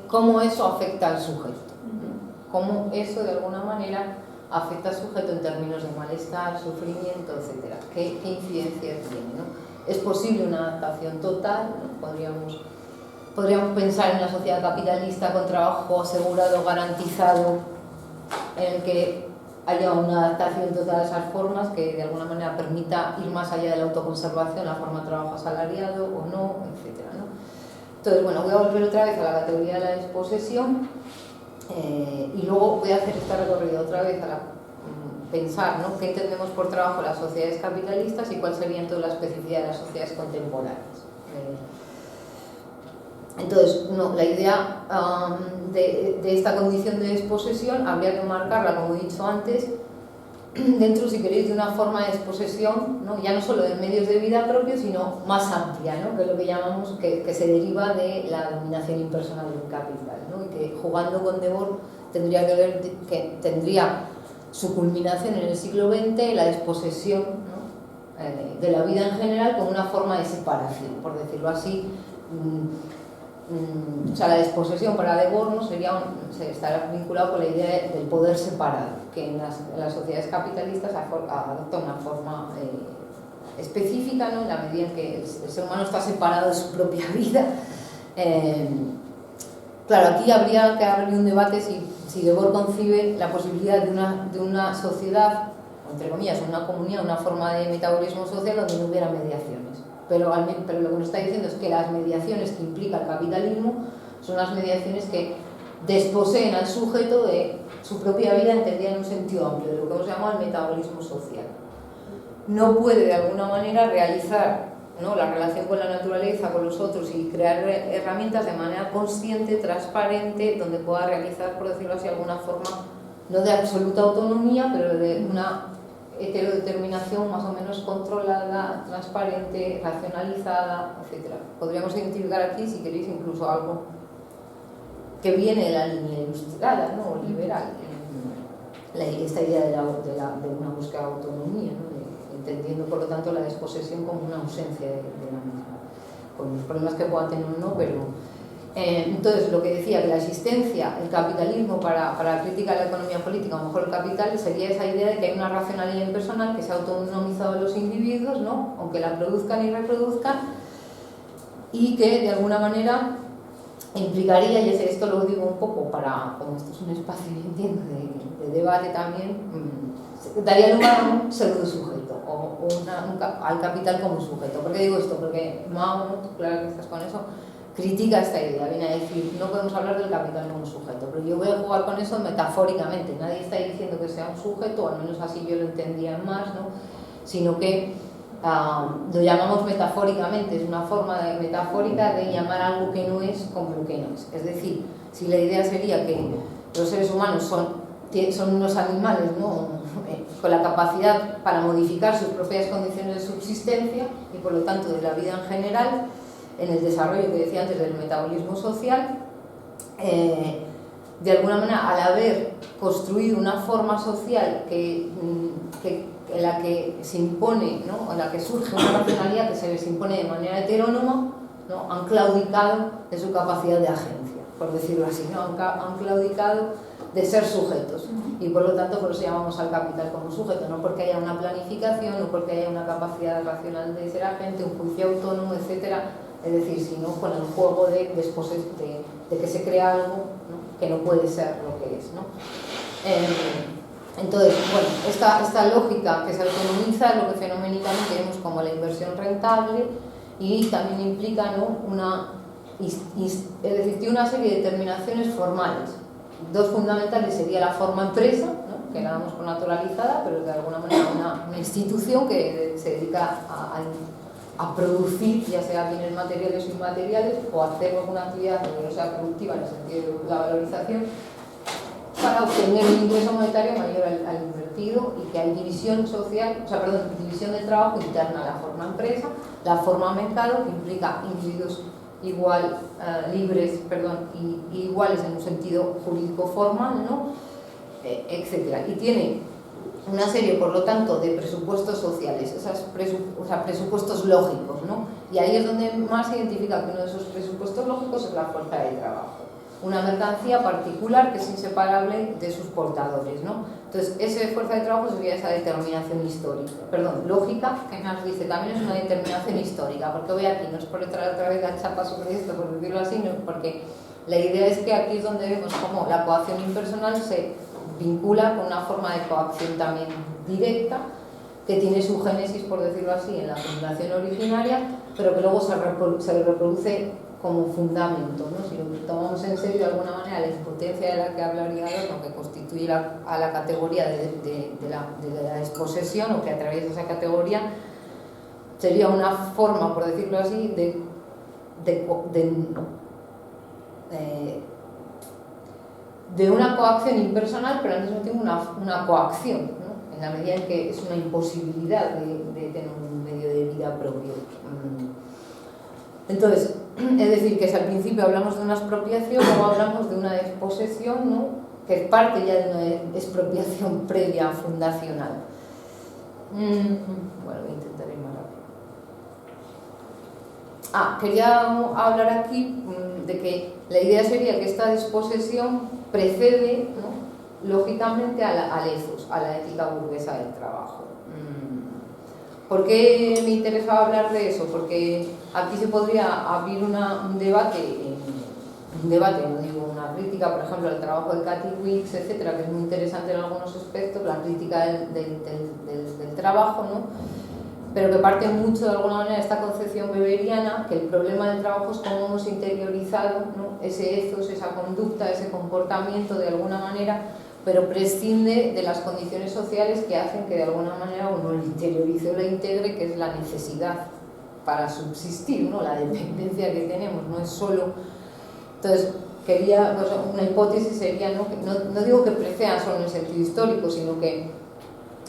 ¿Cómo eso afecta al sujeto? ¿Cómo eso de alguna manera afecta al sujeto en términos de malestar, sufrimiento, etcétera? ¿Qué incidencia tiene, ¿no? ¿Es posible una adaptación total? ¿No? Podríamos pensar en una sociedad capitalista con trabajo asegurado, garantizado, en el que haya una adaptación total a esas formas que de alguna manera permita ir más allá de la autoconservación, la forma de trabajo asalariado o no, etcétera, ¿no? Entonces, bueno, voy a volver otra vez a la categoría de la desposesión y luego voy a hacer este recorrido otra vez a pensar, ¿no?, qué entendemos por trabajo las sociedades capitalistas y cuál sería entonces la especificidad de las sociedades contemporáneas. Entonces, no, la idea de esta condición de desposesión habría que marcarla, como he dicho antes, dentro, si queréis, de una forma de desposesión, ¿no?, ya no solo de medios de vida propios, sino más amplia, ¿no?, que es lo que llamamos, que se deriva de la dominación impersonal del capital, ¿no?, y que jugando con Debord tendría que ver que tendría su culminación en el siglo XX, la desposesión, ¿no?, de la vida en general como una forma de separación, por decirlo así. O sea, la desposesión para Debord, ¿no?, estará vinculado con la idea del poder separado, que en las sociedades capitalistas adopta una forma específica, ¿no?, en la medida en que el ser humano está separado de su propia vida. Claro, aquí habría que abrir un debate si Debord concibe la posibilidad de una sociedad, entre comillas, una comunidad, una forma de metabolismo social donde no hubiera mediaciones. Pero lo que nos está diciendo es que las mediaciones que implica el capitalismo son las mediaciones que desposeen al sujeto de su propia vida, entendida en un sentido amplio, de lo que hemos llamado el metabolismo social. No puede de alguna manera realizar, ¿no?, la relación con la naturaleza, con los otros y crear herramientas de manera consciente, transparente, donde pueda realizar, por decirlo así, alguna forma, no de absoluta autonomía, pero de una heterodeterminación más o menos controlada, transparente, racionalizada, etc. Podríamos identificar aquí, si queréis, incluso algo que viene de la línea ilustrada, ¿no?, o liberal, esta idea de una búsqueda de autonomía, ¿no?, entendiendo por lo tanto la desposesión como una ausencia de la misma, con los problemas que pueda tener o no, pero entonces, lo que decía, que la existencia, el capitalismo para la crítica de la economía política, o mejor el capital, sería esa idea de que hay una racionalidad impersonal que se ha autonomizado en los individuos, ¿no?, aunque la produzcan y reproduzcan, y que de alguna manera implicaría, y esto lo digo un poco como esto es un espacio, entiendo, de debate también, daría lugar a un pseudo-sujeto, o al capital como sujeto. ¿Por qué digo esto? Porque Mao, ¿no?, claro que estás con eso, critica esta idea, viene a decir, no podemos hablar del capital como sujeto, pero yo voy a jugar con eso metafóricamente. Nadie está diciendo que sea un sujeto, o al menos así yo lo entendía más, ¿no?, sino que lo llamamos metafóricamente, es una forma metafórica de llamar algo que no es como lo que no es. Es decir, si la idea sería que los seres humanos son unos animales, ¿no?, con la capacidad para modificar sus propias condiciones de subsistencia y por lo tanto de la vida en general, en el desarrollo que decía antes del metabolismo social, de alguna manera, al haber construido una forma social en la que se impone, ¿no?, en la que surge una racionalidad que se les impone de manera heterónoma, ¿no?, han claudicado de su capacidad de agencia, por decirlo así, ¿no?, han claudicado de ser sujetos, y por lo tanto por eso llamamos al capital como sujeto, no porque haya una planificación, no porque haya una capacidad racional de ser agente, un juicio autónomo, etcétera. Es decir, sino con el juego de que se crea algo, ¿no?, que no puede ser lo que es, ¿no? Entonces, bueno, esta lógica que se autonomiza es lo que fenoménicamente vemos como la inversión rentable, y también implica, ¿no?, es decir, tiene una serie de determinaciones formales. Dos fundamentales sería la forma empresa, ¿no?, que la damos por naturalizada, pero de alguna manera una institución que se dedica a a producir, ya sea bienes materiales o inmateriales, o hacer alguna actividad que no sea productiva en el sentido de la valorización, para obtener un ingreso monetario mayor al invertido, y que hay división social, división del trabajo interna, la forma empresa, la forma mercado, que implica individuos libres, y iguales en un sentido jurídico formal, ¿no? Etcétera. Y tiene una serie, por lo tanto, de presupuestos sociales, presupuestos lógicos, ¿no? Y ahí es donde más se identifica que uno de esos presupuestos lógicos es la fuerza de trabajo, una mercancía particular que es inseparable de sus portadores, ¿no? Entonces, esa fuerza de trabajo sería esa determinación lógica, que nos dice también es una determinación histórica, porque voy aquí, no es por entrar otra vez la chapa sobre esto, por decirlo así, no, porque la idea es que aquí es donde vemos cómo la coacción impersonal se vincula con una forma de coacción también directa, que tiene su génesis, por decirlo así, en la acumulación originaria, pero que luego se reproduce como fundamento, ¿no? Si lo tomamos en serio, de alguna manera, la impotencia de la que hablaría Adorno, que constituye a la categoría de la desposesión, o que atraviesa esa categoría, sería una forma, por decirlo así, de una coacción impersonal, pero al mismo tiempo una coacción, ¿no? En la medida en que es una imposibilidad de tener un medio de vida propio. Entonces, es decir, que si al principio hablamos de una expropiación, luego hablamos de una desposesión, ¿no? Que es parte ya de una expropiación previa fundacional. Bueno, voy a intentar ir más rápido. Quería hablar aquí de que la idea sería que esta desposesión precede, ¿no?, lógicamente al ethos, a la ética burguesa del trabajo. ¿Por qué me interesaba hablar de eso? Porque aquí se podría abrir un debate, no digo una crítica, por ejemplo, al trabajo de Kathy Wicks, etcétera, que es muy interesante en algunos aspectos, la crítica del trabajo, ¿no? Pero que parte mucho de alguna manera de esta concepción weberiana, que el problema del trabajo es cómo hemos interiorizado, ¿no?, ese ethos, esa conducta, ese comportamiento de alguna manera, pero prescinde de las condiciones sociales que hacen que de alguna manera uno lo interiorice o lo integre, que es la necesidad para subsistir, ¿no?, la dependencia que tenemos, no es solo. Entonces, una hipótesis sería, no digo que precedan solo en el sentido histórico, sino que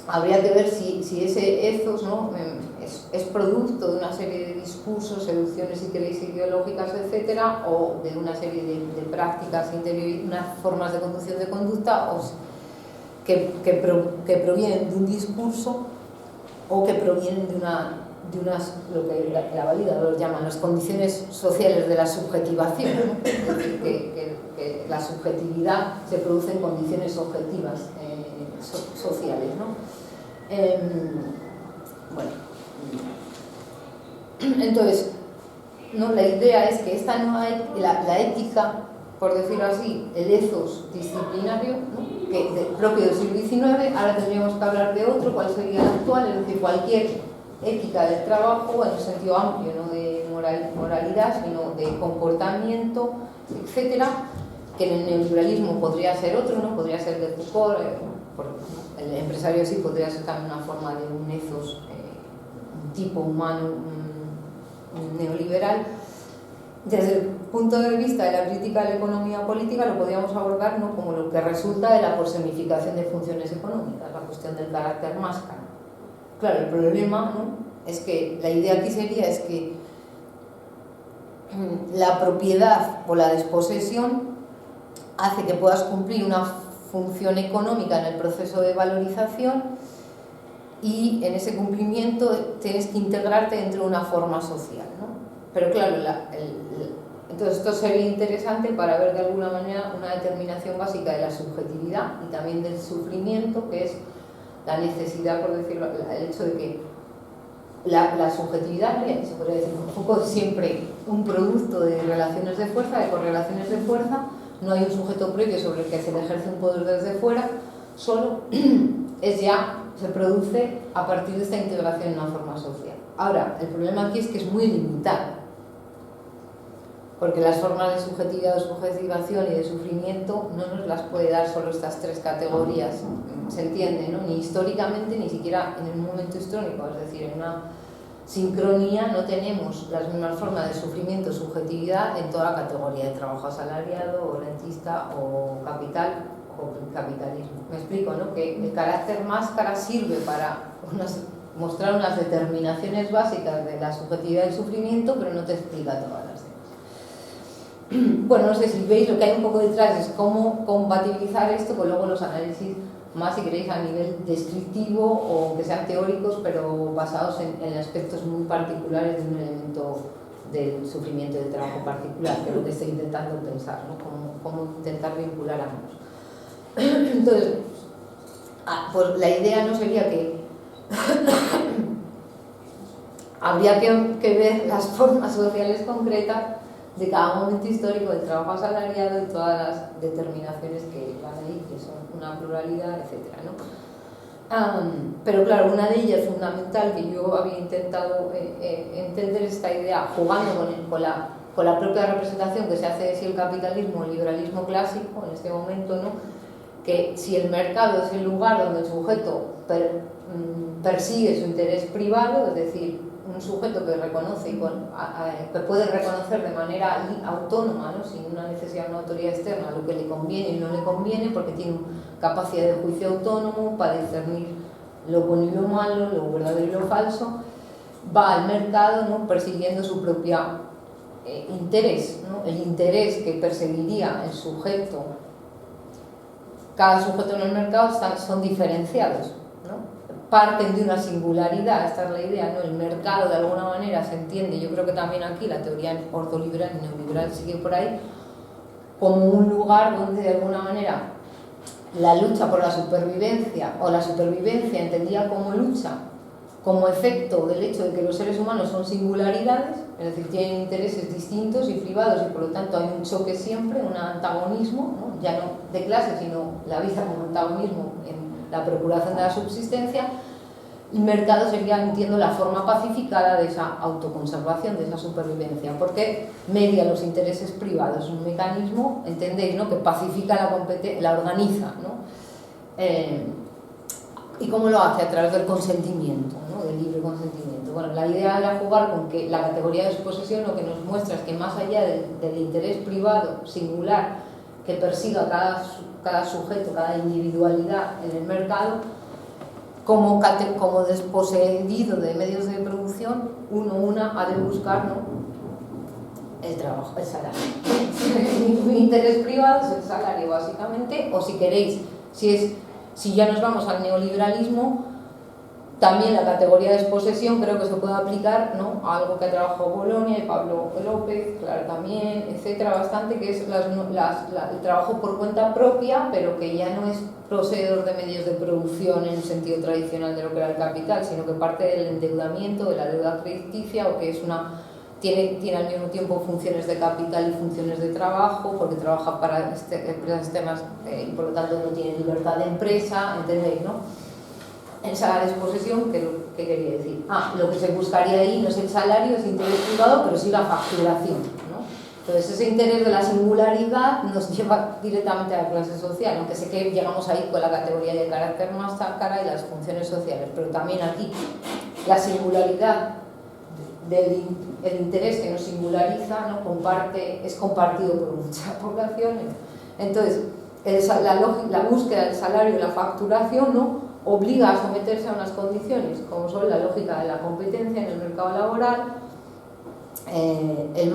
habría que ver si ese ethos, ¿no?, es producto de una serie de discursos, seducciones, si queréis, ideológicas, etcétera, o de una serie de prácticas, unas formas de conducción de conducta, o que provienen de un discurso, o que provienen de unas, lo que la valida lo llaman las condiciones sociales de la subjetivación, ¿no? Es decir, que la subjetividad se produce en condiciones objetivas sociales, ¿no? Bueno, entonces, ¿no?, la idea es que esta la ética, por decirlo así, el ethos disciplinario, ¿no?, que propio del siglo XIX, ahora tendríamos que hablar de otro, cuál sería el actual, es decir, cualquier ética del trabajo en un sentido amplio, no de moralidad, sino de comportamiento, etcétera, que en el neoliberalismo podría ser otro, ¿no?, podría ser de Foucault, el empresario sí podría ser también una forma de un ethos, un tipo humano, un neoliberal. Desde el punto de vista de la crítica de la economía política lo podríamos abordar, ¿no?, como lo que resulta de la personificación de funciones económicas, la cuestión del carácter máscara. Claro, el problema, ¿no?, es que la idea aquí sería es que la propiedad o la desposesión hace que puedas cumplir una función económica en el proceso de valorización, y en ese cumplimiento tienes que integrarte dentro de una forma social, ¿no? Pero claro, entonces esto sería interesante para ver de alguna manera una determinación básica de la subjetividad y también del sufrimiento, que es la necesidad, por decirlo, el hecho de que la subjetividad, se podría decir un poco, siempre un producto de relaciones de fuerza, de correlaciones de fuerza. No hay un sujeto previo sobre el que se le ejerce un poder desde fuera, solo se produce a partir de esta integración en una forma social. Ahora, el problema aquí es que es muy limitado, porque las formas de subjetividad, de subjetivación y de sufrimiento no nos las puede dar solo estas tres categorías, se entiende, ¿no?, ni históricamente, ni siquiera en un momento histórico, es decir, sincronía, no tenemos las mismas formas de sufrimiento, subjetividad en toda la categoría de trabajo asalariado, o rentista, o capital, o capitalismo. Me explico, ¿no? Que el carácter máscara sirve para mostrar unas determinaciones básicas de la subjetividad del sufrimiento, pero no te explica todas las demás. Bueno, no sé si veis lo que hay un poco detrás, es cómo compatibilizar esto con luego los análisis más, si queréis, a nivel descriptivo o que sean teóricos, pero basados en aspectos muy particulares de un elemento del sufrimiento del trabajo particular, que es lo que estoy intentando pensar, ¿no? Cómo intentar vincular ambos. Entonces, pues la idea no sería que habría que ver las formas sociales concretas de cada momento histórico del trabajo asalariado y todas las determinaciones que van ahí, que son una pluralidad, etc., ¿no? Pero claro, una de ellas fundamental que yo había intentado entender esta idea jugando con la propia representación que se hace de si el capitalismo o el liberalismo clásico en este momento, ¿no? Que si el mercado es el lugar donde el sujeto persigue su interés privado, es decir, un sujeto que reconoce y que puede reconocer de manera autónoma, ¿no? Sin una necesidad de una autoridad externa, lo que le conviene y no le conviene, porque tiene capacidad de juicio autónomo para discernir lo bueno y lo malo, lo verdadero y lo falso, va al mercado, ¿no? Persiguiendo su propio interés, ¿no? El interés que perseguiría el sujeto, cada sujeto en el mercado son diferenciados, ¿no? Parten de una singularidad, esta es la idea, ¿no? El mercado de alguna manera se entiende, yo creo que también aquí la teoría ordoliberal y neoliberal sigue por ahí, como un lugar donde de alguna manera la lucha por la supervivencia, o la supervivencia entendida como lucha, como efecto del hecho de que los seres humanos son singularidades, es decir, tienen intereses distintos y privados y por lo tanto hay un choque siempre, un antagonismo, ¿no? Ya no de clase, sino la vida como antagonismo en la procuración de la subsistencia. El mercado sería, entiendo, la forma pacificada de esa autoconservación, de esa supervivencia, porque media los intereses privados, es un mecanismo, entendéis, ¿no? Que pacifica la competencia, la organiza, ¿no? ¿Y cómo lo hace? A través del consentimiento, ¿no? Del libre consentimiento. Bueno, la idea era jugar con que la categoría de exposición lo que nos muestra es que más allá del interés privado singular que persiga cada sujeto, cada individualidad en el mercado, como desposeído de medios de producción, una ha de buscar, ¿no? El trabajo, el salario. Mi interés privado es el salario, básicamente, o si queréis, si ya nos vamos al neoliberalismo, también la categoría de exposesión creo que se puede aplicar, ¿no? A algo que ha trabajado Bolonia y Pablo López, claro, también, etcétera, bastante, que es el trabajo por cuenta propia, pero que ya no es poseedor de medios de producción en un sentido tradicional de lo que era el capital, sino que parte del endeudamiento, de la deuda crediticia, o que es tiene al mismo tiempo funciones de capital y funciones de trabajo, porque trabaja para empresas externas y por lo tanto no tiene libertad de empresa, ¿entendéis, no? Esa exposición, ¿qué quería decir? Lo que se buscaría ahí no es el salario, es interés privado, pero sí la facturación, ¿no? Entonces ese interés de la singularidad nos lleva directamente a la clase social, aunque sé que llegamos ahí con la categoría de carácter más cara y las funciones sociales, pero también aquí la singularidad el interés que nos singulariza, ¿no? Es compartido por muchas poblaciones. Entonces la búsqueda del salario y la facturación, ¿no? Obliga a someterse a unas condiciones como son la lógica de la competencia en el mercado laboral, el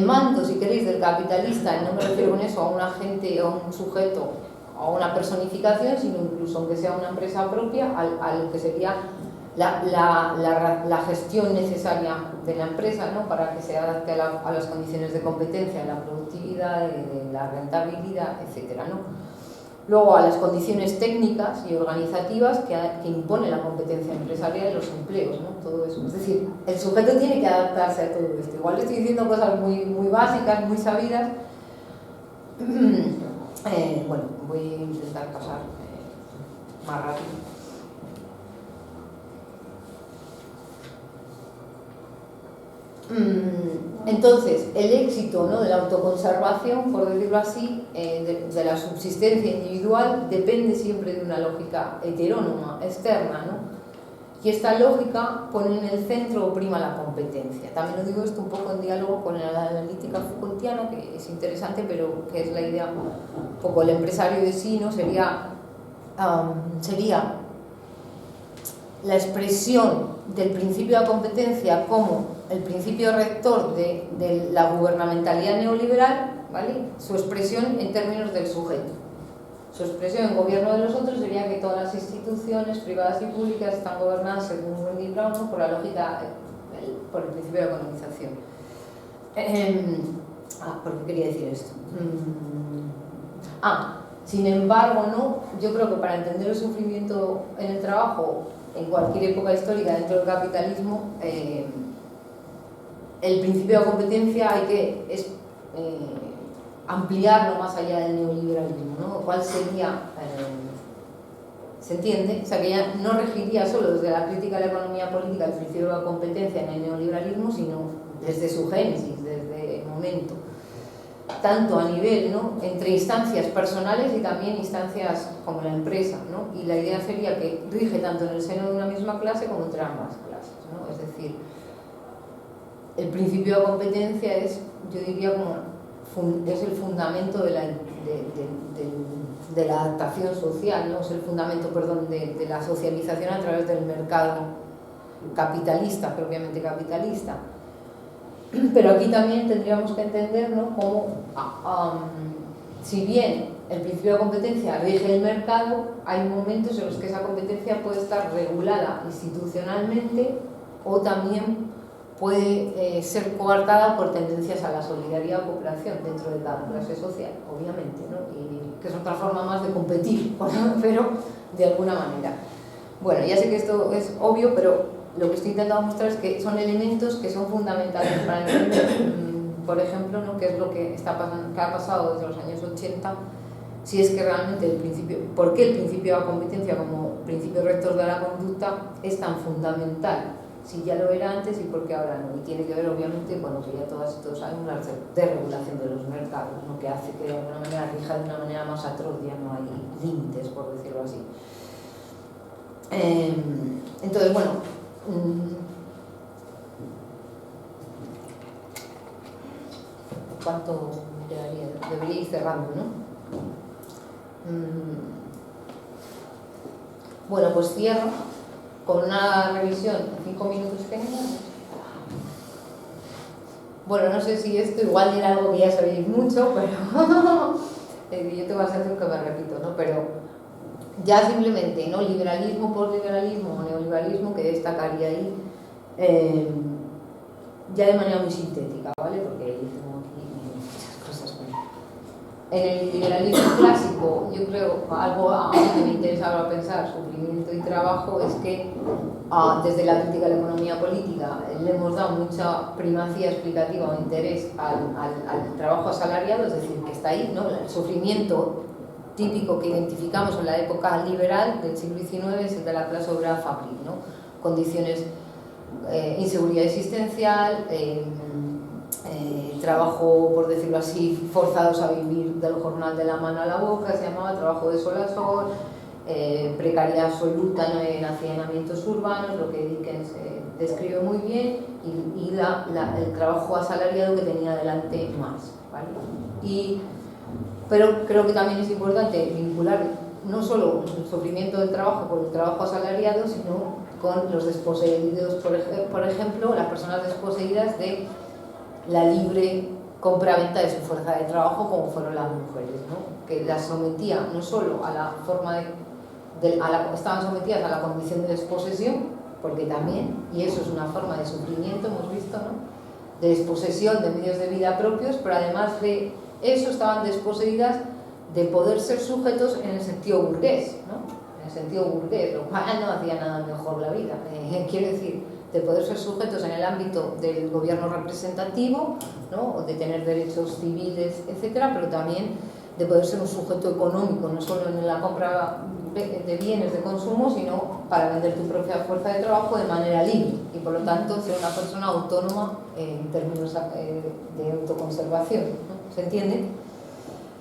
mando, si queréis, del capitalista, y no me refiero con eso a un agente o un sujeto o a una personificación, sino incluso aunque sea una empresa propia, a lo que sería la gestión necesaria de la empresa, ¿no? Para que se adapte a las condiciones de competencia, de la productividad, de la rentabilidad, etcétera, ¿no? Luego a las condiciones técnicas y organizativas que impone la competencia empresarial y los empleos, ¿no? Todo eso. Es decir, el sujeto tiene que adaptarse a todo esto. Igual estoy diciendo cosas muy, muy básicas, muy sabidas. Bueno, voy a intentar pasar más rápido. Entonces, el éxito, ¿no? De la autoconservación, por decirlo así, de la subsistencia individual, depende siempre de una lógica heterónoma, externa, ¿no? Y esta lógica pone en el centro o prima la competencia. También lo digo esto un poco en diálogo con la analítica Foucaultiana, que es interesante, pero que es la idea un poco el empresario de sí, ¿no? Sería la expresión del principio de la competencia como el principio rector de la gubernamentalidad neoliberal, ¿vale? Su expresión en términos del sujeto. Su expresión en gobierno de los otros sería que todas las instituciones privadas y públicas están gobernadas según Wendy Brown, ¿no? Por la lógica, por el principio de economización. ¿Por qué quería decir esto? Sin embargo, ¿no? Yo creo que para entender el sufrimiento en el trabajo en cualquier época histórica dentro del capitalismo, el principio de competencia hay que ampliarlo más allá del neoliberalismo, ¿no? ¿Cuál sería? ¿Se entiende? O sea, que ya no regiría solo desde la crítica de la economía política el principio de la competencia en el neoliberalismo, sino desde su génesis, desde el momento. Tanto a nivel, ¿no? Entre instancias personales y también instancias como la empresa, ¿no? Y la idea sería que rige tanto en el seno de una misma clase como entre ambas clases, ¿no? Es decir, el principio de competencia es, yo diría, es el fundamento de la adaptación social, ¿no? Es el fundamento, perdón, de la socialización a través del mercado capitalista, propiamente capitalista. Pero aquí también tendríamos que entender, ¿no? Cómo, si bien el principio de competencia rige el mercado, hay momentos en los que esa competencia puede estar regulada institucionalmente o también puede ser coartada por tendencias a la solidaridad o cooperación dentro de cada clase social, obviamente, ¿no? Y que es otra forma más de competir, pero de alguna manera. Bueno, ya sé que esto es obvio, pero lo que estoy intentando mostrar es que son elementos que son fundamentales para entender, por ejemplo, ¿no? Qué es lo que está pasando, que ha pasado desde los años 80, si es que realmente el principio, por qué el principio de la competencia como principio rector de la conducta es tan fundamental, si ya lo era antes y por qué ahora no. Y tiene que ver, obviamente, con lo que ya todas y todos sabemos, la desregulación de los mercados, ¿no? Que hace que de alguna manera rija de una manera más atroz, ya no hay límites, por decirlo así. Entonces, bueno, ¿cuánto quedaría? Debería ir cerrando, ¿no? Bueno, pues cierro con una revisión. 5 minutos tengo. Bueno, no sé si esto igual era algo que ya sabéis mucho, pero yo tengo la sensación que me repito, ¿no? Pero ya simplemente, ¿no? Liberalismo, posliberalismo o neoliberalismo, que destacaría ahí, ya de manera muy sintética, ¿vale? Porque yo tengo aquí muchas cosas. En el liberalismo clásico, yo creo, algo a mí que me interesa ahora pensar, sufrimiento y trabajo, es que desde la crítica de la economía política le hemos dado mucha primacía explicativa o interés al trabajo asalariado, es decir, que está ahí, ¿no? El sufrimiento típico que identificamos en la época liberal del siglo XIX es el de la clase obrera fabril, ¿no? Condiciones, inseguridad existencial, trabajo, por decirlo así, forzados a vivir del jornal de la mano a la boca, se llamaba trabajo de sol a sol, precariedad absoluta en hacinamientos urbanos, lo que Dickens describe muy bien, y el trabajo asalariado que tenía delante más, ¿vale? Pero creo que también es importante vincular no solo el sufrimiento del trabajo con el trabajo asalariado, sino con los desposeídos, por ejemplo, las personas desposeídas de la libre compra-venta de su fuerza de trabajo, como fueron las mujeres, ¿no? Que las sometía no solo a la forma estaban sometidas a la condición de desposesión, porque también, y eso es una forma de sufrimiento, hemos visto, ¿no? De desposesión de medios de vida propios, pero además de eso estaban desposeídas de poder ser sujetos en el sentido burgués, ¿no? En el sentido burgués, lo cual no hacía nada mejor la vida. Quiero decir, de poder ser sujetos en el ámbito del gobierno representativo, ¿no? O de tener derechos civiles, etcétera, pero también de poder ser un sujeto económico, no solo en la compra de bienes de consumo, sino para vender tu propia fuerza de trabajo de manera libre y por lo tanto ser una persona autónoma en términos de autoconservación, ¿no? ¿Se entiende?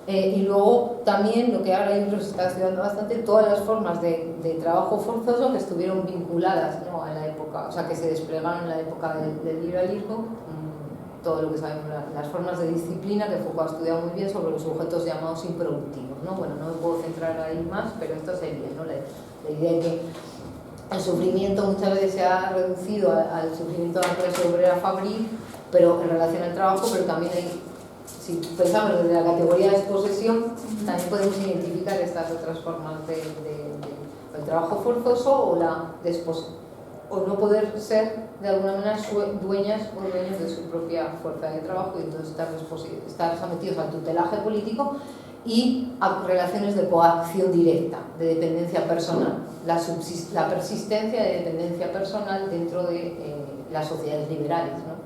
Y luego también lo que ahora yo creo que se está estudiando bastante, todas las formas de trabajo forzoso que estuvieron vinculadas, ¿no?, a la época, o sea, que se desplegaron en la época del liberalismo, todo lo que sabemos, las formas de disciplina que Foucault ha estudiado muy bien sobre los sujetos llamados improductivos, ¿no? Bueno, no me puedo centrar ahí más, pero esto sería, ¿no?, la idea de que el sufrimiento muchas veces se ha reducido al sufrimiento de la clase obrera fabril, pero en relación al trabajo, pero también hay, si pensamos desde la categoría de desposesión, también podemos identificar estas otras formas del trabajo forzoso o la o no poder ser de alguna manera dueñas o dueños de su propia fuerza de trabajo y entonces estar sometidos al tutelaje político y a relaciones de coacción directa, de dependencia personal, la persistencia de dependencia personal dentro de las sociedades liberales, ¿no?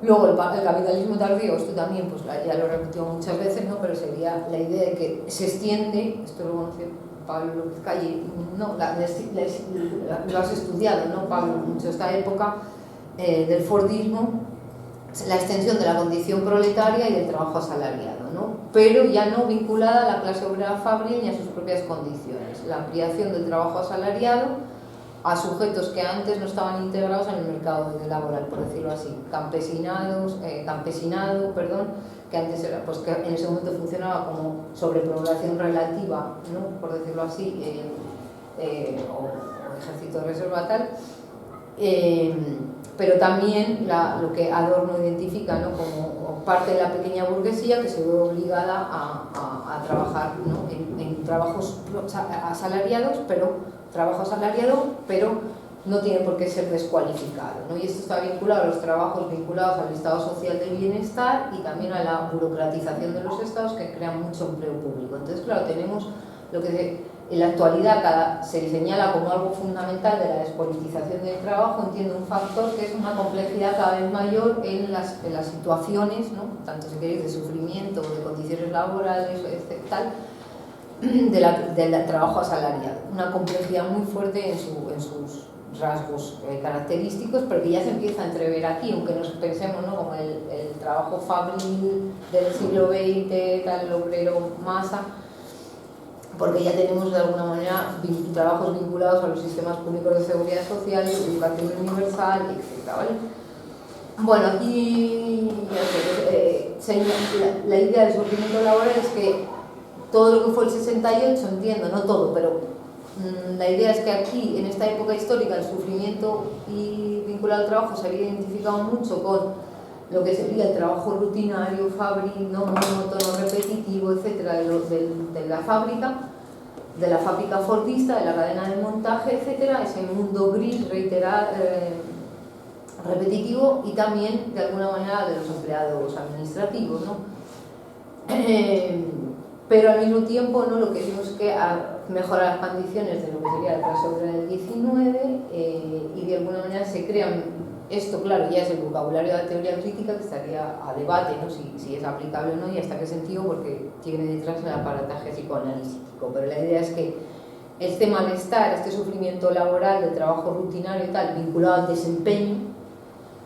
Luego el capitalismo tardío, esto también pues ya lo he repetido muchas veces, ¿no?, pero sería la idea de que se extiende, esto lo conoce Pablo López Calle, no, lo has estudiado, ¿no, Pablo? Mucho esta época del Fordismo, la extensión de la condición proletaria y del trabajo asalariado, ¿no?, pero ya no vinculada a la clase obrera fabril ni a sus propias condiciones. La ampliación del trabajo asalariado a sujetos que antes no estaban integrados en el mercado laboral, por decirlo así, campesinado, que antes era, pues que en ese momento funcionaba como sobrepoblación relativa, ¿no?, por decirlo así, o ejército de reserva tal, pero también lo que Adorno identifica, ¿no?, como parte de la pequeña burguesía que se ve obligada a trabajar, ¿no?, en trabajos asalariados, trabajo asalariado, pero no tiene por qué ser descualificado, ¿no? Y esto está vinculado a los trabajos vinculados al estado social del bienestar y también a la burocratización de los estados que crean mucho empleo público. Entonces, claro, tenemos lo que en la actualidad se señala como algo fundamental de la despolitización del trabajo, entiende un factor que es una complejidad cada vez mayor en las situaciones, ¿no?, tanto si queréis de sufrimiento o de condiciones laborales, tal, del trabajo asalariado, una complejidad muy fuerte en sus rasgos característicos, pero que ya se empieza a entrever aquí, aunque nos pensemos, ¿no?, como el trabajo fabril del siglo XX, tal, el obrero masa, porque ya tenemos de alguna manera trabajos vinculados a los sistemas públicos de seguridad social, educación universal, etc., ¿vale? Bueno, aquí la idea del sufrimiento laboral es que todo lo que fue el 68, entiendo, no todo, pero la idea es que aquí, en esta época histórica, el sufrimiento y vinculado al trabajo se había identificado mucho con lo que sería el trabajo rutinario, fabril, no monótono, repetitivo, etcétera, de la fábrica fordista, de la cadena de montaje, etcétera, ese mundo gris, repetitivo, y también, de alguna manera, de los empleados administrativos, ¿no? Pero al mismo tiempo, ¿no?, lo que vimos es que mejora las condiciones de lo que sería la clase obrera del 19 y de alguna manera se crean, esto claro ya es el vocabulario de la teoría crítica que estaría a debate, ¿no?, si es aplicable o no y hasta qué sentido, porque tiene detrás el aparataje psicoanalítico, pero la idea es que este malestar, este sufrimiento laboral, del trabajo rutinario y tal, vinculado al desempeño,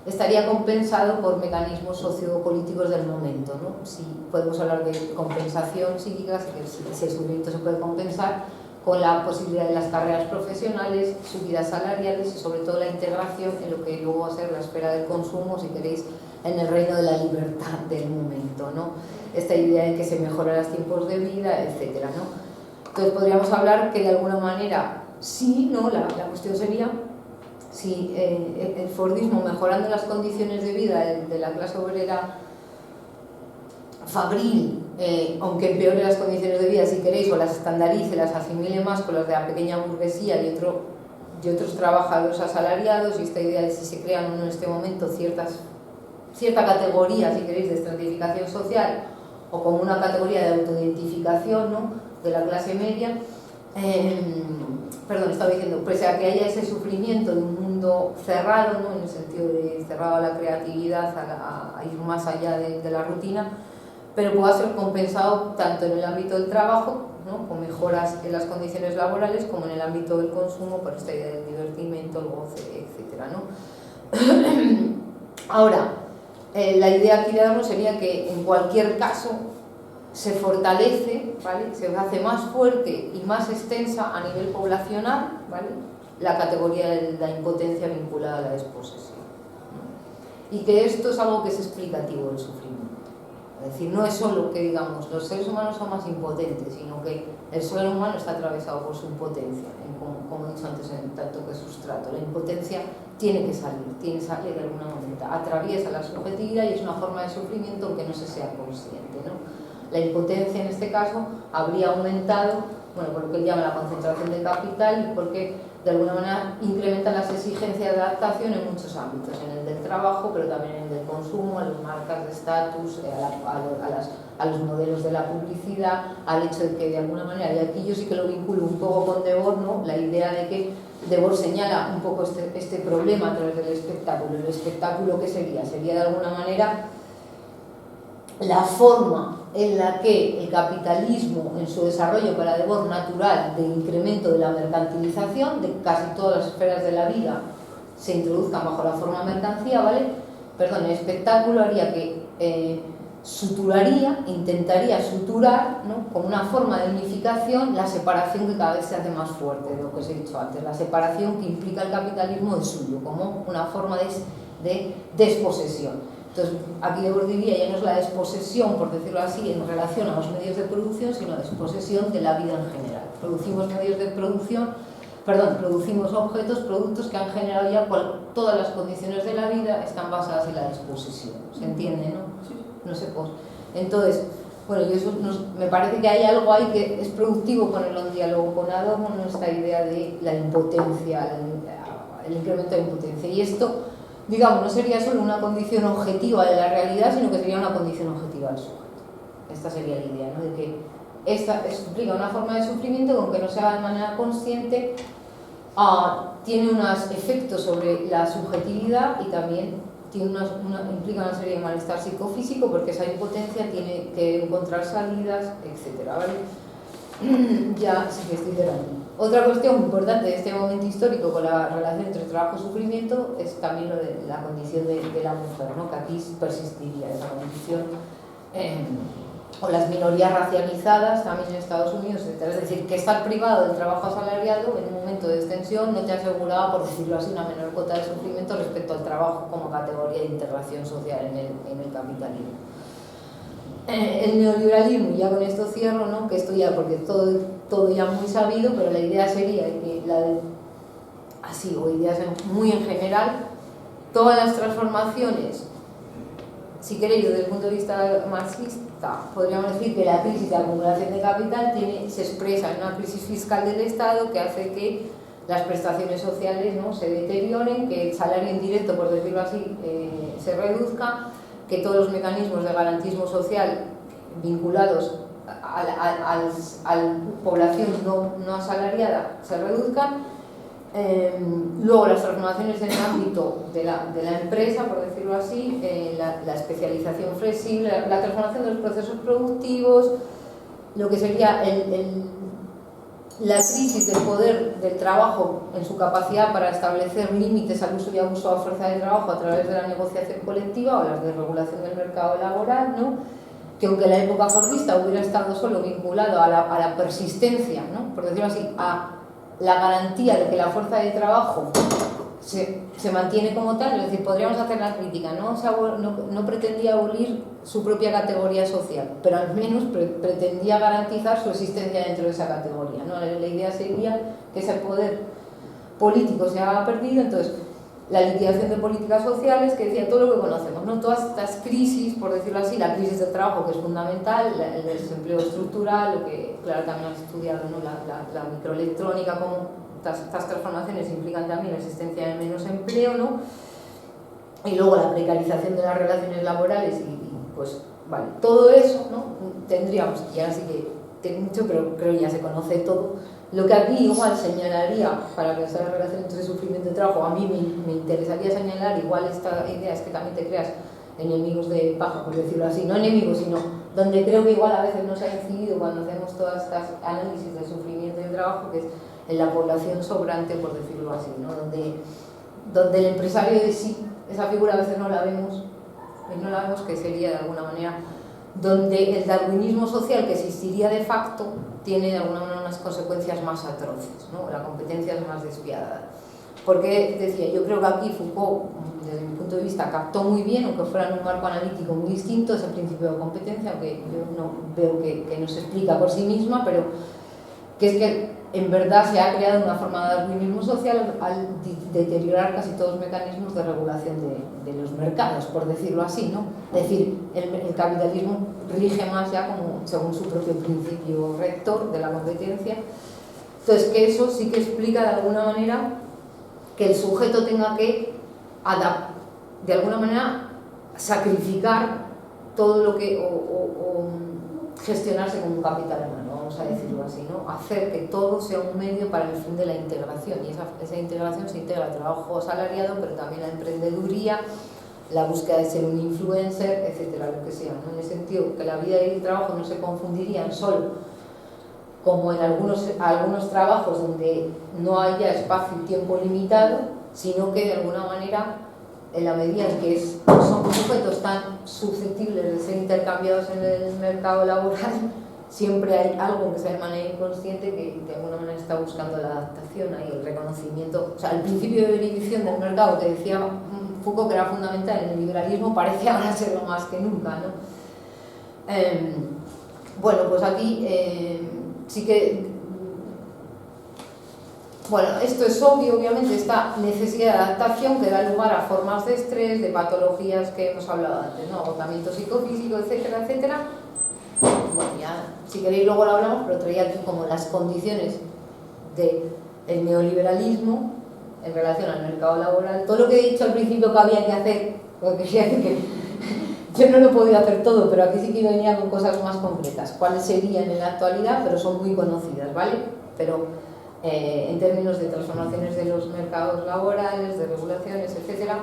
estaría compensado por mecanismos sociopolíticos del momento, ¿no? Si podemos hablar de compensación psíquica, si el sufrimiento se puede compensar con la posibilidad de las carreras profesionales, subidas salariales y sobre todo la integración en lo que luego va a ser la esfera del consumo, si queréis, en el reino de la libertad del momento, ¿no? Esta idea de que se mejoran los tiempos de vida, etcétera, ¿no? Entonces podríamos hablar que de alguna manera sí, ¿no? La cuestión sería si el Fordismo, mejorando las condiciones de vida de la clase obrera fabril, aunque empeore las condiciones de vida, si queréis, o las estandarice, las asimile más con las de la pequeña burguesía y otros trabajadores asalariados, y esta idea de si se crean o no en este momento cierta categoría, si queréis, de estratificación social, o como una categoría de autoidentificación, ¿no?, de la clase media, estaba diciendo, pese a que haya ese sufrimiento de un mundo cerrado, ¿no?, en el sentido de cerrado a la creatividad, a ir más allá de la rutina, pero pueda ser compensado tanto en el ámbito del trabajo, ¿no?, con mejoras en las condiciones laborales, como en el ámbito del consumo, por esta idea del divertimento, el goce, etcétera, ¿no? Ahora, la idea aquí de Adorno sería que en cualquier caso se fortalece, ¿vale? Se hace más fuerte y más extensa a nivel poblacional, ¿vale? La categoría de la impotencia vinculada a la desposesión, ¿no? Y que esto es algo que es explicativo del sufrimiento. Es decir, no es solo que, digamos, los seres humanos son más impotentes, sino que el ser humano está atravesado por su impotencia, como he dicho antes, en tanto que sustrato. La impotencia tiene que salir de alguna manera, atraviesa la subjetividad y es una forma de sufrimiento aunque no se sea consciente, ¿no? La impotencia en este caso habría aumentado, bueno, por lo que él llama la concentración de capital y porque de alguna manera incrementa las exigencias de adaptación en muchos ámbitos, en el del trabajo, pero también en el del consumo, a las marcas de estatus, a los modelos de la publicidad, al hecho de que de alguna manera, y aquí yo sí que lo vinculo un poco con Debord, ¿no? La idea de que Debord señala un poco este problema a través del espectáculo. ¿El espectáculo qué sería? Sería de alguna manera la forma en la que el capitalismo, en su desarrollo para Debord natural de incremento de la mercantilización de casi todas las esferas de la vida, se introduzcan bajo la forma mercancía, ¿vale? Perdón, el espectáculo haría que intentaría suturar, ¿no? Como una forma de unificación la separación que cada vez se hace más fuerte, de lo que os he dicho antes, la separación que implica el capitalismo de suyo, como una forma de desposesión. Entonces, aquí Debord diría, ya no es la desposesión, por decirlo así, en relación a los medios de producción, sino desposesión de la vida en general. Producimos medios de producción, producimos objetos, productos que han generado ya todas las condiciones de la vida están basadas en la desposesión. ¿Se entiende, no? No sé, pues. Entonces, bueno, y eso me parece que hay algo ahí que es productivo ponerlo en diálogo con Adorno, ¿no? Esta idea de la impotencia, el incremento de impotencia. Y esto, digamos, no sería solo una condición objetiva de la realidad, sino que sería una condición objetiva del sujeto. Esta sería la idea, ¿no? De que esta explica una forma de sufrimiento que, aunque no se haga de manera consciente, tiene unos efectos sobre la subjetividad y también implica una serie de malestar psicofísico, porque esa impotencia tiene que encontrar salidas, etc. ¿Vale? Ya sí que estoy cerrando. Otra cuestión importante de este momento histórico con la relación entre trabajo y sufrimiento es también lo de la condición de la mujer, ¿no? Que aquí persistiría esa condición, o las minorías racializadas también en Estados Unidos, etc. Es decir, que estar privado del trabajo asalariado en un momento de extensión no te aseguraba, por decirlo así, una menor cuota de sufrimiento respecto al trabajo como categoría de integración social en el capitalismo. El neoliberalismo, ya con esto cierro, ¿no? Que esto ya, porque todo ya muy sabido, pero la idea sería que o ideas muy en general, todas las transformaciones, si queréis, desde el punto de vista marxista, podríamos decir que la crisis de acumulación de capital se expresa en una crisis fiscal del Estado que hace que las prestaciones sociales, ¿no? Se deterioren, que el salario indirecto, por decirlo así, se reduzca, que todos los mecanismos de garantismo social vinculados a la población no asalariada se reduzcan. Luego las transformaciones en el ámbito de la empresa, por decirlo así, la especialización flexible, la transformación de los procesos productivos, lo que sería la crisis del poder del trabajo en su capacidad para establecer límites al uso y abuso a fuerza de trabajo a través de la negociación colectiva o la desregulación del mercado laboral, ¿no? Que aunque la época fordista hubiera estado solo vinculado a la persistencia, ¿no? Por decirlo así, a la garantía de que la fuerza de trabajo se mantiene como tal, es decir, podríamos hacer la crítica, no pretendía abolir su propia categoría social, pero al menos pretendía garantizar su existencia dentro de esa categoría, ¿no? La idea sería que ese poder político se haga perdido, entonces la liquidación de políticas sociales, que decía todo lo que conocemos, ¿no? Todas estas crisis, por decirlo así, la crisis del trabajo, que es fundamental, el desempleo estructural, lo que claro también has estudiado, ¿no? La microelectrónica, como estas transformaciones implican también la existencia de menos empleo, ¿no? Y luego la precarización de las relaciones laborales pues, vale, todo eso, ¿no? Tendríamos, y ahora sí que tengo mucho, pero creo que ya se conoce todo. Lo que aquí igual señalaría, para pensar la relación entre sufrimiento y trabajo, a mí me interesaría señalar igual esta idea, es que también te creas enemigos de paja, por decirlo así, no enemigos, sino donde creo que igual a veces no se ha incidido cuando hacemos todas estas análisis del sufrimiento y del trabajo, que es en la población sobrante, por decirlo así, ¿no? Donde el empresario de sí, esa figura a veces no la vemos, que sería de alguna manera donde el darwinismo social que existiría de facto tiene de alguna manera unas consecuencias más atroces, ¿no? La competencia es más despiadada. Porque, decía, yo creo que aquí Foucault, desde mi punto de vista, captó muy bien, aunque fuera en un marco analítico muy distinto, ese principio de competencia, aunque yo no veo que no se explica por sí misma, pero que es que en verdad se ha creado una forma de darwinismo social al deteriorar casi todos los mecanismos de regulación de los mercados, por decirlo así, ¿no? Es decir, el capitalismo rige más ya como según su propio principio rector de la competencia. Entonces, que eso sí que explica de alguna manera que el sujeto tenga que de alguna manera sacrificar todo lo que o gestionarse como un capital humano, vamos a decirlo así, ¿no? Hacer que todo sea un medio para el fin de la integración, y esa integración se integra al trabajo asalariado, pero también la emprendeduría, la búsqueda de ser un influencer, etcétera, lo que sea, ¿no? En el sentido que la vida y el trabajo no se confundirían solo como en algunos trabajos donde no haya espacio y tiempo limitado, sino que de alguna manera, en la medida en que son sujetos tan susceptibles de ser intercambiados en el mercado laboral, siempre hay algo que sea de manera inconsciente que de alguna manera está buscando la adaptación y el reconocimiento. O sea, el principio de beneficio del mercado que decía Foucault, que era fundamental en el liberalismo, parece ahora serlo más que nunca, ¿no? Bueno, pues aquí sí que... Bueno, esto es obvio, obviamente, esta necesidad de adaptación que da lugar a formas de estrés, de patologías que hemos hablado antes, ¿no? Agotamiento psicofísico, etcétera, etcétera. Bueno, ya, si queréis luego lo hablamos, pero traía aquí como las condiciones del neoliberalismo en relación al mercado laboral. Todo lo que he dicho al principio que había que hacer, porque quería decir que yo no lo he podido hacer todo, pero aquí sí que venía con cosas más concretas. ¿Cuáles serían en la actualidad? Pero son muy conocidas, ¿vale? Pero en términos de transformaciones de los mercados laborales, de regulaciones, etcétera,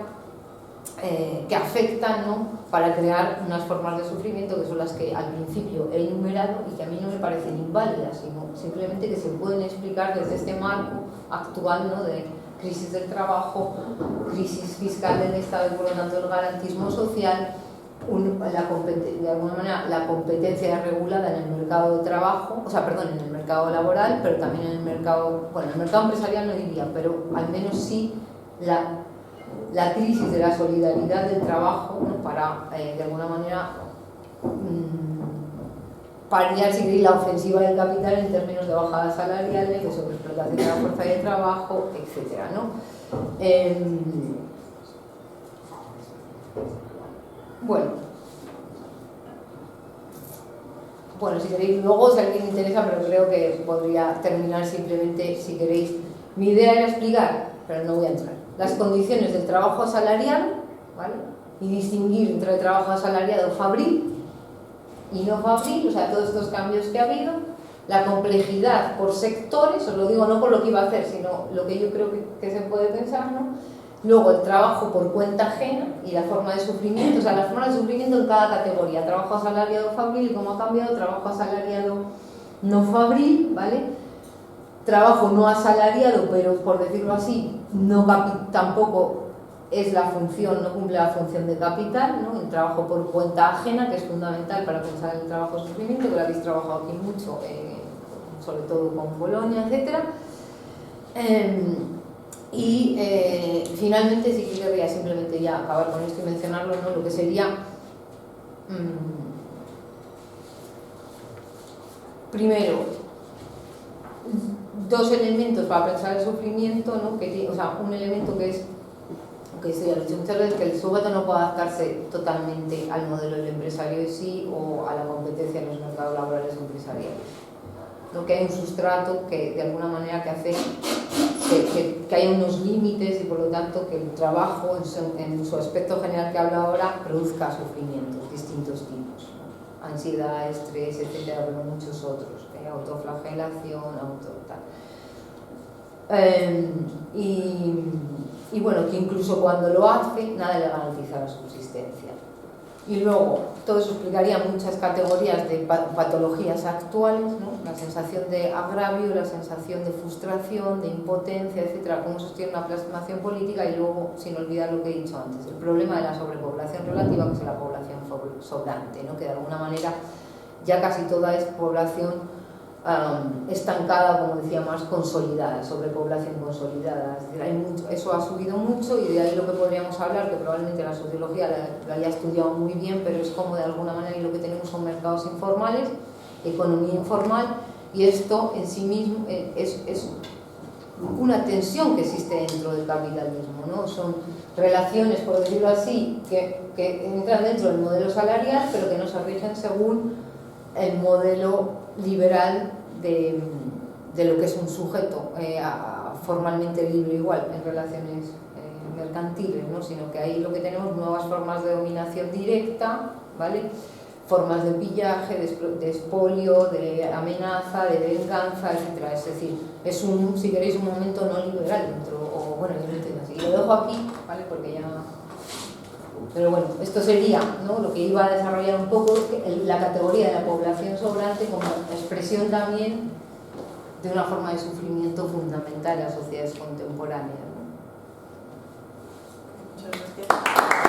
que afectan, ¿no?, para crear unas formas de sufrimiento que son las que al principio he enumerado y que a mí no me parecen inválidas, sino simplemente que se pueden explicar desde este marco actual, ¿no?, de crisis del trabajo, crisis fiscal del Estado y por lo tanto el garantismo social, de alguna manera la competencia regulada en el mercado de trabajo, o sea, perdón, en el mercado laboral, pero también en el mercado, bueno, en el mercado empresarial no diría, pero al menos sí la crisis de la solidaridad del trabajo, ¿no?, para, de alguna manera, paliar, si queréis, la ofensiva del capital en términos de bajadas salariales, de sobreexplotación de la fuerza de trabajo, etcétera, ¿no? Bueno, si queréis, luego si a alguien le interesa, pero creo que podría terminar simplemente, si queréis. Mi idea era explicar, pero no voy a entrar, las condiciones del trabajo asalariado, ¿vale?, y distinguir entre el trabajo asalariado fabril y no fabril, o sea, todos estos cambios que ha habido, la complejidad por sectores, os lo digo no por lo que iba a hacer, sino lo que yo creo que se puede pensar, ¿no? Luego el trabajo por cuenta ajena y la forma de sufrimiento, o sea, la forma de sufrimiento en cada categoría, trabajo asalariado fabril, cómo ha cambiado, trabajo asalariado no fabril, ¿vale? Trabajo no asalariado, pero por decirlo así, tampoco es la función, no cumple la función de capital, ¿no? El trabajo por cuenta ajena, que es fundamental para pensar en el trabajo de sufrimiento, que lo habéis trabajado aquí mucho, sobre todo con Bolonia, etc. Finalmente, sí que querría simplemente ya acabar con esto y mencionarlo, ¿no?, lo que sería, primero, dos elementos para pensar el sufrimiento, ¿no?, o sea, un elemento que es, que esto ya lo he dicho muchas veces, que el sujeto no puede adaptarse totalmente al modelo del empresario en sí o a la competencia en los mercados laborales empresariales, ¿no?, que hay un sustrato que de alguna manera que hace que haya unos límites y por lo tanto que el trabajo en su aspecto general que hablo ahora produzca sufrimientos, distintos tipos, ¿no?, ansiedad, estrés, etcétera, pero muchos otros, autoflagelación, y bueno, que incluso cuando lo hace, nada le garantiza la subsistencia. Y luego, todo eso explicaría muchas categorías de patologías actuales, ¿no? La sensación de agravio, la sensación de frustración, de impotencia, etcétera, cómo sostiene una plasmación política, y luego, sin olvidar lo que he dicho antes, el problema de la sobrepoblación relativa, que es la población sobrante, ¿no? Que de alguna manera ya casi toda es población estancada, como decía Marx, consolidada, sobrepoblación consolidada. Es decir, hay mucho, eso ha subido mucho, y de ahí lo que podríamos hablar, que probablemente la sociología lo haya estudiado muy bien, pero es como de alguna manera, y lo que tenemos son mercados informales, economía informal, y esto en sí mismo es una tensión que existe dentro del capitalismo, ¿no? Son relaciones, por decirlo así, que entran dentro del modelo salarial, pero que no se rigen según el modelo liberal de lo que es un sujeto formalmente libre, igual en relaciones mercantiles, ¿no? Sino que ahí lo que tenemos nuevas formas de dominación directa, ¿vale? Formas de pillaje, de expolio, de amenaza, de venganza, etc. Es decir, es un, si queréis, un momento no liberal dentro, o bueno, yo lo entiendo así. Y lo dejo aquí, ¿vale? Porque ya... Pero bueno, esto sería, ¿no?, lo que iba a desarrollar un poco, la categoría de la población sobrante como expresión también de una forma de sufrimiento fundamental en las sociedades contemporáneas, ¿no? Muchas gracias.